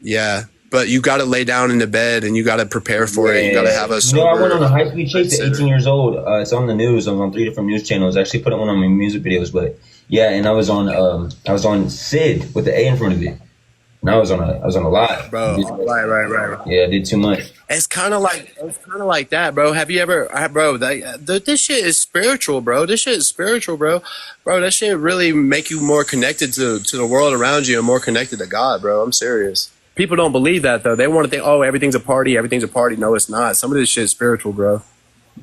Speaker 2: Yeah, but you got to lay down into bed and you got to prepare for it. You got to have a
Speaker 3: You know, I went on a
Speaker 2: sober.
Speaker 3: high speed chase at 18 years old. It's on the news. I was on 3 different news channels. I actually put one on my music videos, but yeah, and I was on Sid with the A in front of it. And I was on a lot.
Speaker 2: Bro, right.
Speaker 3: Yeah, I did too much.
Speaker 2: It's kind of like that, bro. Have you ever, bro? This shit is spiritual, bro. This shit is spiritual, bro. Bro, that shit really make you more connected to the world around you and more connected to God, bro. I'm serious. People don't believe that though. They want to think, oh, everything's a party. Everything's a party. No, it's not. Some of this shit is spiritual, bro.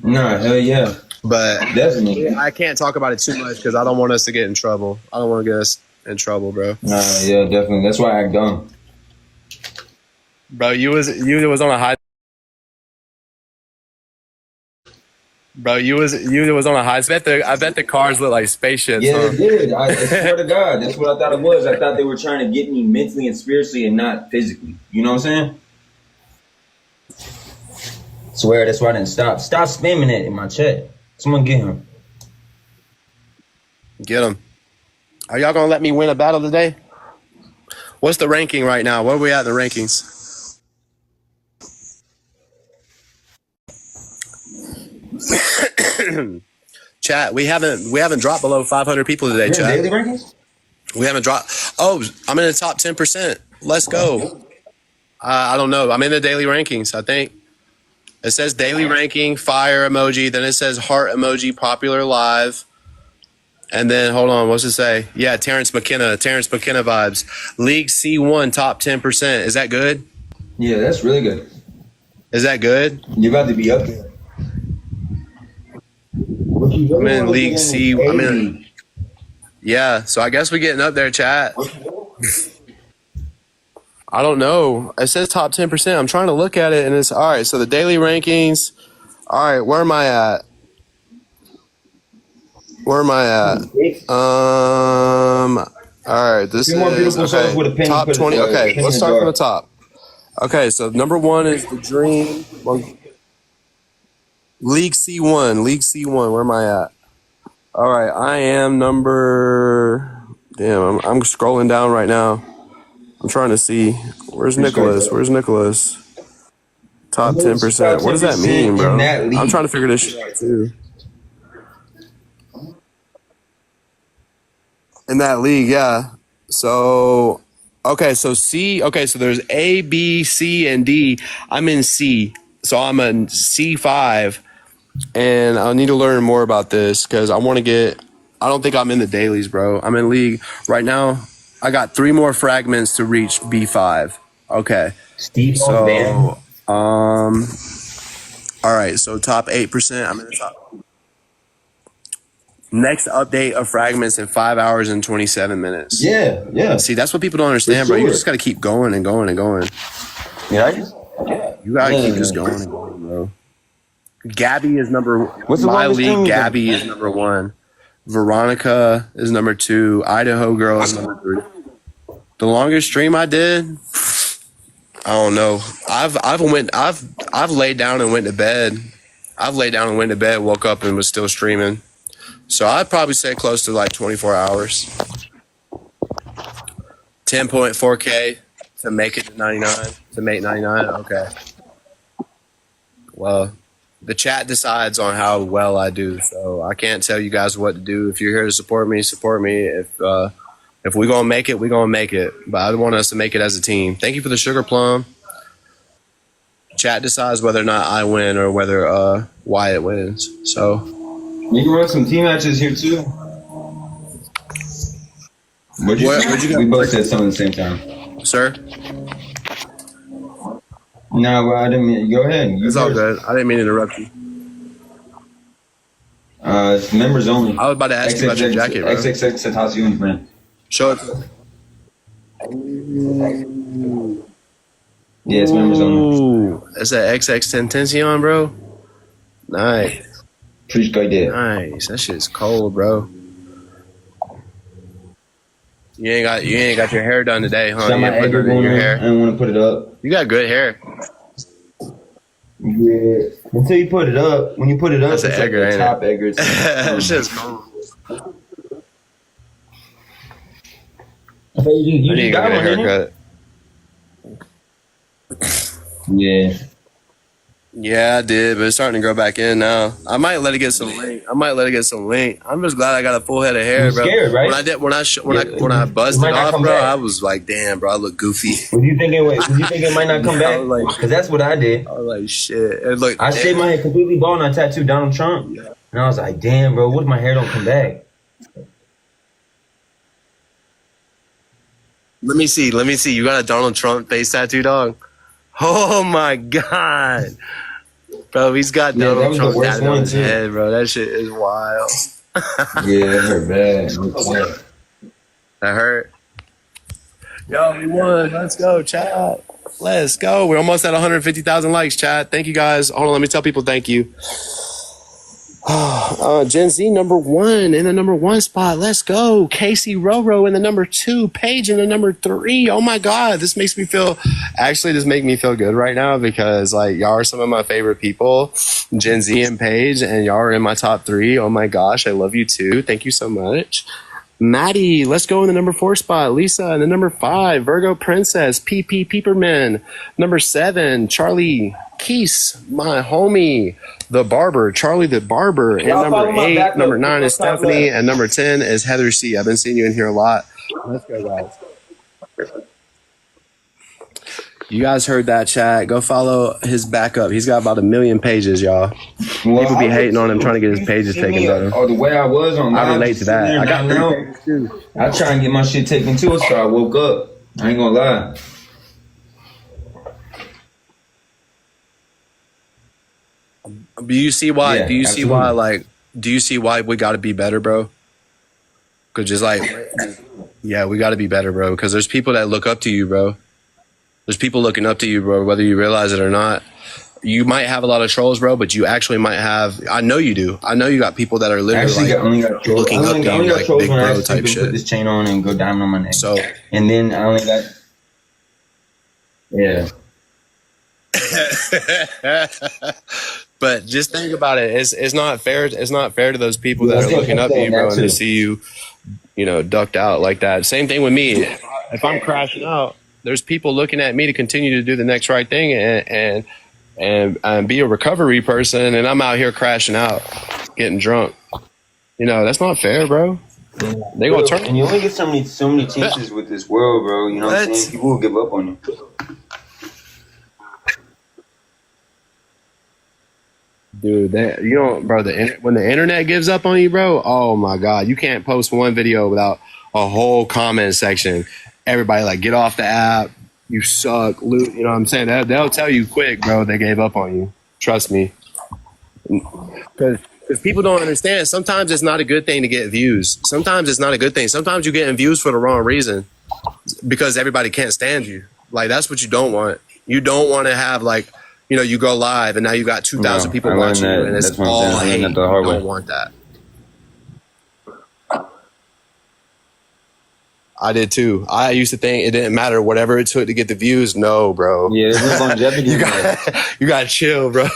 Speaker 3: Nah, hell yeah,
Speaker 2: But
Speaker 3: definitely.
Speaker 2: I can't talk about it too much because I don't want us to get in trouble. I don't want to get us in trouble, bro.
Speaker 3: Nah, yeah, definitely. That's why I act dumb.
Speaker 2: Bro, you was on a high. Bro, you was on a high. I bet the cars look like spaceships.
Speaker 3: Yeah,
Speaker 2: Huh?
Speaker 3: they did. I swear to God, that's what I thought it was. I thought they were trying to get me mentally and spiritually and not physically. You know what I'm saying? Swear, that's why I didn't stop. Stop spamming it in my chat. Someone get him.
Speaker 2: Get them. Are y'all gonna let me win a battle today? What's the ranking right now? Where are we at in the rankings? Chat, we haven't dropped below 500 people today,
Speaker 3: You're in
Speaker 2: chat.
Speaker 3: daily rankings?
Speaker 2: We haven't dropped. Oh, I'm in the top 10%. Let's go. I don't know. I'm in the daily rankings, I think. It says daily ranking, fire emoji. Then it says heart emoji, popular live. And then, hold on, what's it say? Yeah, Terrence McKenna vibes. League C1, top 10%. Is that good?
Speaker 3: Yeah, that's really good.
Speaker 2: Is that good?
Speaker 3: You're about to be up there.
Speaker 2: I'm in League C. I'm in. Yeah, so I guess we're getting up there, chat. I don't know. It says top 10%. I'm trying to look at it, and it's all right. So the daily rankings. All right, where am I at? All right. This
Speaker 3: Two more beautiful
Speaker 2: is
Speaker 3: songs with a
Speaker 2: okay.
Speaker 3: pen.
Speaker 2: Top
Speaker 3: Put it,
Speaker 2: 20.
Speaker 3: pen
Speaker 2: Okay,
Speaker 3: in
Speaker 2: let's
Speaker 3: the
Speaker 2: start
Speaker 3: jar.
Speaker 2: from the top. Okay, so number 1 is the Dream. League C1. League C1. Where am I at? All right, I am number. Damn, I'm scrolling down right now. I'm trying to see. Where's Nicholas? Top 10%. What does that mean, bro?
Speaker 3: in that league.
Speaker 2: I'm trying to figure this shit out too. In that league, yeah. So, okay, so C. Okay, so there's A, B, C, and D. I'm in C, so I'm in C5, and I need to learn more about this because I want to get. I don't think I'm in the dailies, bro. I'm in league right now. I got 3 more fragments to reach B5. Okay,
Speaker 3: Steve
Speaker 2: so all right. So top 8%. I'm in the top. Next update of fragments in 5 hours and 27 minutes.
Speaker 3: Yeah.
Speaker 2: See, that's what people don't understand,
Speaker 3: For
Speaker 2: bro. You
Speaker 3: sure.
Speaker 2: just got to keep going and going and going.
Speaker 3: Yeah.
Speaker 2: You got to
Speaker 3: Yeah.
Speaker 2: keep just going and going, bro. Gabby is number.
Speaker 3: What's the
Speaker 2: my
Speaker 3: longest thing
Speaker 2: league.
Speaker 3: you've
Speaker 2: Gabby is number 1. Veronica is number 2. Idaho girl is number 3. The longest stream I did, I don't know. I've laid down and went to bed. Woke up and was still streaming. So I'd probably say close to like 24 hours. 10.4K to make it to 99. To make 99. Okay. Well, the chat decides on how well I do. So I can't tell you guys what to do. If you're here to support me, support me. If we're gonna make it, we're gonna make it. But I want us to make it as a team. Thank you for the sugar plum. Chat decides whether or not I win or whether Wyatt wins. So
Speaker 3: We can run some team matches here too. What'd you
Speaker 2: Where'd
Speaker 3: say?
Speaker 2: you go?
Speaker 3: We both said something at the same time.
Speaker 2: sir,
Speaker 3: No, well, I didn't mean. Go ahead.
Speaker 2: It's all good. I didn't mean to interrupt you.
Speaker 3: It's members only.
Speaker 2: I was about to ask you about your jacket, bro.
Speaker 3: XXX SarahTonin, man.
Speaker 2: Show it.
Speaker 3: Yeah, it's members only.
Speaker 2: Ooh, that's that XX Tentension, bro. Nice.
Speaker 3: Appreciate that.
Speaker 2: Nice. That shit's cold, bro. You ain't got your hair done today, huh?
Speaker 3: Got
Speaker 2: You
Speaker 3: my
Speaker 2: ain't put
Speaker 3: Edgar
Speaker 2: it in
Speaker 3: going
Speaker 2: your
Speaker 3: on.
Speaker 2: hair.
Speaker 3: I don't want to put it up.
Speaker 2: You got good hair.
Speaker 3: Yeah. Until you put it up. When you put it up,
Speaker 2: That's
Speaker 3: it's
Speaker 2: an
Speaker 3: like
Speaker 2: Edgar,
Speaker 3: the
Speaker 2: ain't
Speaker 3: top Edgar.
Speaker 2: That shit's cold.
Speaker 3: I thought you
Speaker 2: I need to
Speaker 3: just
Speaker 2: go
Speaker 3: got
Speaker 2: get a
Speaker 3: one, didn't
Speaker 2: haircut.
Speaker 3: you? Yeah.
Speaker 2: Yeah, I did, but it's starting to grow back in now. I might let it get some length. I'm just glad I got a full head of hair,
Speaker 3: You're
Speaker 2: bro.
Speaker 3: scared, right?
Speaker 2: When I busted
Speaker 3: might not
Speaker 2: off,
Speaker 3: come
Speaker 2: bro,
Speaker 3: back.
Speaker 2: I was like, damn, bro, I look goofy.
Speaker 3: Was you thinking it might not come
Speaker 2: I
Speaker 3: back?
Speaker 2: was like-
Speaker 3: Because that's what I did.
Speaker 2: I was like, shit. It looked.
Speaker 3: I shaved my head completely bald and I tattooed Donald Trump. And I was like, damn, bro, what if my hair don't come back?
Speaker 2: Let me see. You got a Donald Trump face tattoo, dog? Oh my god, bro, he's got
Speaker 3: Yeah, that
Speaker 2: Donald
Speaker 3: was the
Speaker 2: Trump
Speaker 3: worst
Speaker 2: tattooed on
Speaker 3: one,
Speaker 2: his
Speaker 3: too.
Speaker 2: head, bro. That shit is wild.
Speaker 3: Yeah, it hurt bad.
Speaker 2: That hurt. Yo, we won. Let's go, chat. Let's go. We're almost at 150,000 likes, chat. Thank you, guys. Hold on, let me tell people thank you. Gen Z #1 in the #1 spot. Let's go. Casey Roro in the #2. Paige in the #3. Oh my god, this makes me feel good right now because like y'all are some of my favorite people, Gen Z and Paige, and y'all are in my top 3. Oh my gosh, I love you too. Thank you so much. Maddie, let's go in the #4 spot. Lisa in the #5. Virgo Princess. PP Peeperman. #7. Charlie Keese, my homie. The Barber. Charlie the Barber. And
Speaker 3: Y'all follow my
Speaker 2: #8.
Speaker 3: backup.
Speaker 2: #9 is
Speaker 3: Top
Speaker 2: Stephanie.
Speaker 3: left.
Speaker 2: And #10 is Heather C. I've been seeing you in here a lot. Let's go, guys. You guys heard that, chat. Go follow his backup. He's got about 1 million pages, y'all.
Speaker 3: Well,
Speaker 2: People be
Speaker 3: I
Speaker 2: hating
Speaker 3: would
Speaker 2: on him
Speaker 3: too.
Speaker 2: trying to get his pages
Speaker 3: See
Speaker 2: taken
Speaker 3: me,
Speaker 2: down.
Speaker 3: or the way I was on live.
Speaker 2: I relate to that. I got 3 pages too.
Speaker 3: I try and get my shit taken too, so I woke up. I ain't gonna lie.
Speaker 2: Do you see why?
Speaker 3: Yeah,
Speaker 2: do you see why?
Speaker 3: absolutely.
Speaker 2: Like, do you see why we got to be better, bro? Cause just like, yeah, we got to be better, bro. Because there's people that look up to you, bro. There's people looking up to you, bro. Whether you realize it or not, you might have a lot of trolls, bro. But you actually might have. I know you do. I know you got people that are
Speaker 3: I
Speaker 2: literally
Speaker 3: actually
Speaker 2: like
Speaker 3: only got trolls.
Speaker 2: looking up to you, like big
Speaker 3: when I
Speaker 2: bro
Speaker 3: actually
Speaker 2: type
Speaker 3: put
Speaker 2: shit.
Speaker 3: this chain on and go diamond on my neck.
Speaker 2: So,
Speaker 3: And then I only got. Yeah.
Speaker 2: but just think about it. It's not fair. It's not fair to those people that are looking up to you, bro, and to see you, ducked out like that. Same thing with me. If I'm crashing out, there's people looking at me to continue to do the next right thing and be a recovery person, and I'm out here crashing out, getting drunk. That's not fair, bro. They gonna turn.
Speaker 3: And you only get so many chances with this world, bro. You know what I'm saying? People will give up on you.
Speaker 2: Dude, bro. When the internet gives up on you, bro. Oh my god, you can't post one video without a whole comment section. Everybody like, get off the app. You suck. You know what I'm saying? They'll tell you quick, bro. They gave up on you. Trust me. Because people don't understand. Sometimes it's not a good thing to get views. Sometimes it's not a good thing. Sometimes you're getting views for the wrong reason because everybody can't stand you. Like that's what you don't want. You don't want to have like. You go live and now you got 2,000 people watching you, and it's all hate. You don't want that. I did too. I used to think it didn't matter whatever it took to get the views. No, bro.
Speaker 3: Yeah, there's longevity.
Speaker 2: you got to chill, bro.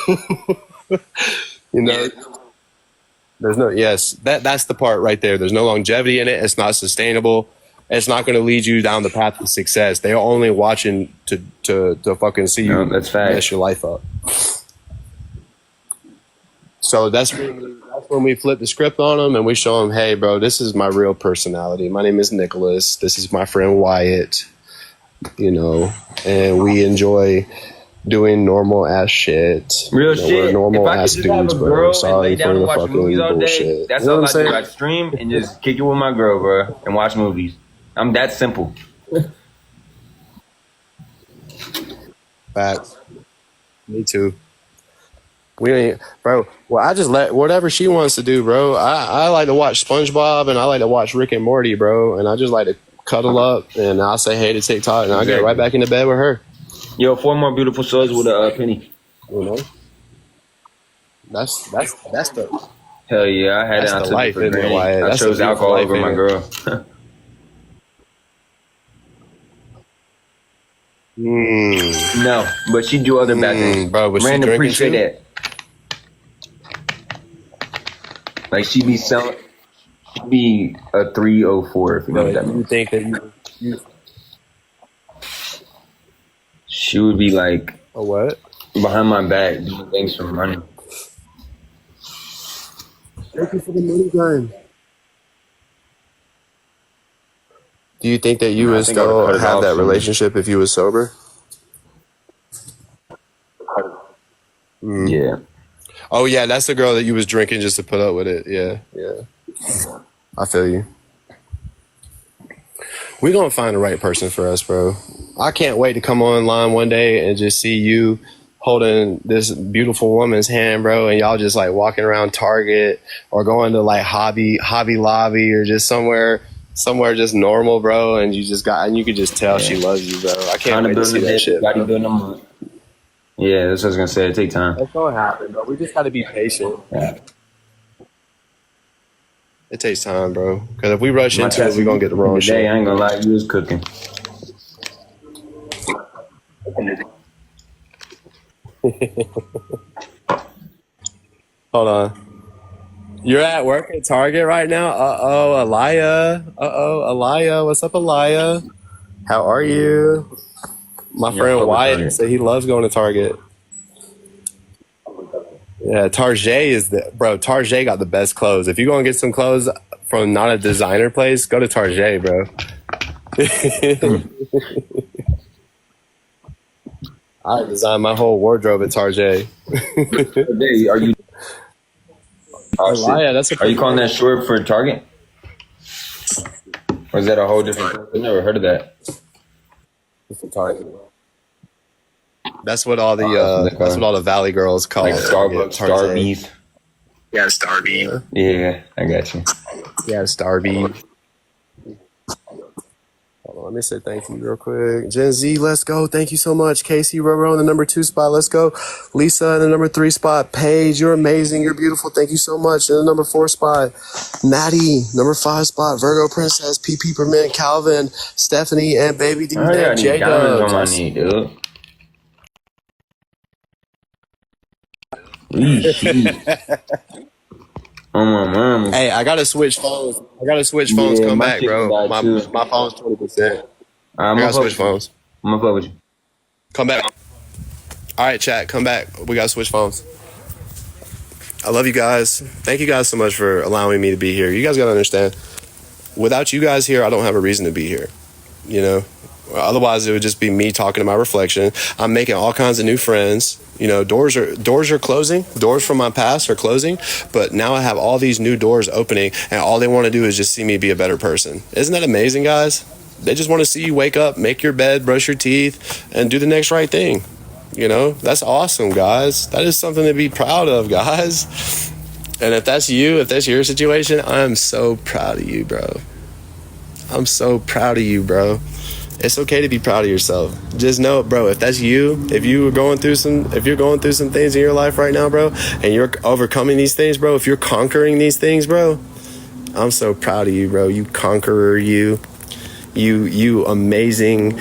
Speaker 2: There's no. Yes, that's the part right there. There's no longevity in it. It's not sustainable. It's not going to lead you down the path of success. They're only watching to fucking see you mess your life up. So that's when we flip the script on them and we show them, hey, bro, this is my real personality. My name is Nicholas. This is my friend Wyatt. And we enjoy doing normal ass shit.
Speaker 3: Real shit.
Speaker 2: We're normal
Speaker 3: if I
Speaker 2: ass
Speaker 3: could just have
Speaker 2: dudes,
Speaker 3: a
Speaker 2: bro.
Speaker 3: girl
Speaker 2: Sorry
Speaker 3: and lay down
Speaker 2: for
Speaker 3: and
Speaker 2: the
Speaker 3: watch
Speaker 2: fucking
Speaker 3: movies all day,
Speaker 2: bullshit.
Speaker 3: that's
Speaker 2: You know
Speaker 3: all
Speaker 2: what
Speaker 3: I
Speaker 2: I'm
Speaker 3: do.
Speaker 2: saying?
Speaker 3: I stream and just kick it with my girl, bro, and watch movies. I'm that simple.
Speaker 2: Facts. Me too. We ain't, bro. Well, I just let whatever she wants to do, bro. I like to watch SpongeBob and I like to watch Rick and Morty, bro. And I just like to cuddle up and I'll say hey to TikTok and I'll get right back into bed with her.
Speaker 3: Yo, 4 more beautiful souls with a penny.
Speaker 2: You know, that's the
Speaker 3: Hell yeah, I had
Speaker 2: that's
Speaker 3: it. I
Speaker 2: the
Speaker 3: took
Speaker 2: life,
Speaker 3: it for
Speaker 2: isn't it,
Speaker 3: granted.
Speaker 2: Wyatt?
Speaker 3: I
Speaker 2: That's
Speaker 3: chose
Speaker 2: the beautiful
Speaker 3: alcohol
Speaker 2: life,
Speaker 3: over my
Speaker 2: ain't it?
Speaker 3: girl. No, but she do other bad things.
Speaker 2: Bro, was she
Speaker 3: Random
Speaker 2: drinking
Speaker 3: appreciate
Speaker 2: too?
Speaker 3: that. Like she be selling, she'd be a 304 if you know what that
Speaker 2: You
Speaker 3: means.
Speaker 2: think that you
Speaker 3: She would be like
Speaker 2: a what?
Speaker 3: behind my back doing things for money.
Speaker 2: Thank you for the money gun. Do you think that you
Speaker 3: I
Speaker 2: would
Speaker 3: think I would have
Speaker 2: still
Speaker 3: cut it
Speaker 2: have
Speaker 3: off
Speaker 2: that
Speaker 3: soon.
Speaker 2: relationship if you was sober?
Speaker 3: Yeah.
Speaker 2: Oh yeah, that's the girl that you was drinking just to put up with it. Yeah, yeah. I feel you. We're gonna find the right person for us, bro. I can't wait to come online one day and just see you holding this beautiful woman's hand, bro, and y'all just like walking around Target or going to like Hobby Lobby or just somewhere just normal, bro, and you could just tell she loves you, bro. I can't
Speaker 3: Trying to
Speaker 2: wait to
Speaker 3: build
Speaker 2: see
Speaker 3: a
Speaker 2: that
Speaker 3: day,
Speaker 2: shit,
Speaker 3: gotta
Speaker 2: bro.
Speaker 3: build them up. Yeah, that's what I was gonna say. It take time.
Speaker 2: That's gonna happen, bro. We just gotta be patient.
Speaker 3: Yeah.
Speaker 2: It takes time, bro. Because if we rush
Speaker 3: My
Speaker 2: into it, we're gonna get the wrong
Speaker 3: today,
Speaker 2: shit.
Speaker 3: I ain't gonna lie, you was cooking.
Speaker 2: Hold on. You're at work at Target right now? Uh-oh, Aliyah. Aliyah. What's up, Aliyah? How are you? My
Speaker 3: Yeah,
Speaker 2: friend
Speaker 3: fuck with
Speaker 2: Wyatt
Speaker 3: Target.
Speaker 2: said he loves going to Target. Yeah, Target is Target got the best clothes. If you're gonna get some clothes from not a designer place, go to Target, bro. I designed my whole wardrobe at Target.
Speaker 3: Today, are you? Oh shit!
Speaker 2: Aliyah, that's a
Speaker 3: Are you
Speaker 2: pretty
Speaker 3: calling that short for Target? Or is that a whole different? I've never heard of that.
Speaker 2: Target. That's what all
Speaker 3: That's
Speaker 2: the Valley girls call
Speaker 3: like
Speaker 2: Target.
Speaker 3: Starbucks, Starbucks.
Speaker 2: Yeah, Starby.
Speaker 3: Yeah, I got you.
Speaker 2: Yeah, Starby. Hold on, let me say thank you real quick. Gen Z, let's go. Thank you so much. Casey Roro in the number 2 spot. Let's go. Lisa in the number 3 spot. Paige, you're amazing. You're beautiful. Thank you so much. In the number 4 spot. Maddie, number 5 spot. Virgo Princess, PP Permit, Calvin, Stephanie, and Baby D
Speaker 3: I heard I
Speaker 2: and
Speaker 3: need
Speaker 2: J
Speaker 3: diamonds on my
Speaker 2: Dubs.
Speaker 3: knee, dude. Eesh. On my mom.
Speaker 2: Hey, I gotta switch phones.
Speaker 3: Yeah,
Speaker 2: Come
Speaker 3: my
Speaker 2: back,
Speaker 3: shit
Speaker 2: bro.
Speaker 3: died too.
Speaker 2: My phone's 20%.
Speaker 3: I'm
Speaker 2: I
Speaker 3: gonna
Speaker 2: gotta
Speaker 3: fuck
Speaker 2: switch
Speaker 3: with you.
Speaker 2: phones.
Speaker 3: I'm gonna fuck with you.
Speaker 2: Come back. All right, chat. Come back. We gotta switch phones. I love you guys. Thank you guys so much for allowing me to be here. You guys gotta understand. Without you guys here, I don't have a reason to be here. You know, otherwise it would just be me talking to my reflection. I'm making all kinds of new friends. You know, doors are closing. Doors from my past are closing, but now I have all these new doors opening, and all they want to do is just see me be a better person. Isn't that amazing, guys? They just want to see you wake up, make your bed, brush your teeth, and do the next right thing. You know, that's awesome, guys. That is something to be proud of, guys. And if that's you, if that's your situation, I'm so proud of you, bro. I'm so proud of you, bro. It's okay to be proud of yourself. Just know, bro, if that's you, if you're going through some things in your life right now, bro, and you're overcoming these things, bro, if you're conquering these things, bro, I'm so proud of you, bro. You conqueror, you amazing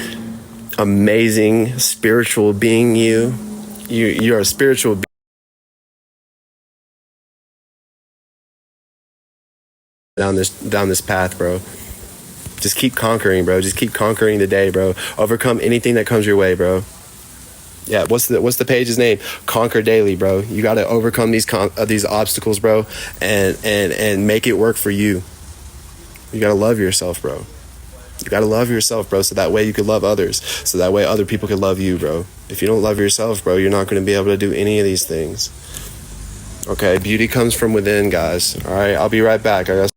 Speaker 2: spiritual being, you're a spiritual being down this path, bro. Just keep conquering, bro. Just keep conquering the day, bro. Overcome anything that comes your way, bro. Yeah, what's the page's name? Conquer daily, bro. You got to overcome these obstacles, bro, and make it work for you. You got to love yourself, bro. You got to love yourself, bro, so that way you can love others. So that way other people can love you, bro. If you don't love yourself, bro, you're not going to be able to do any of these things. Okay, beauty comes from within, guys. All right, I'll be right back. I got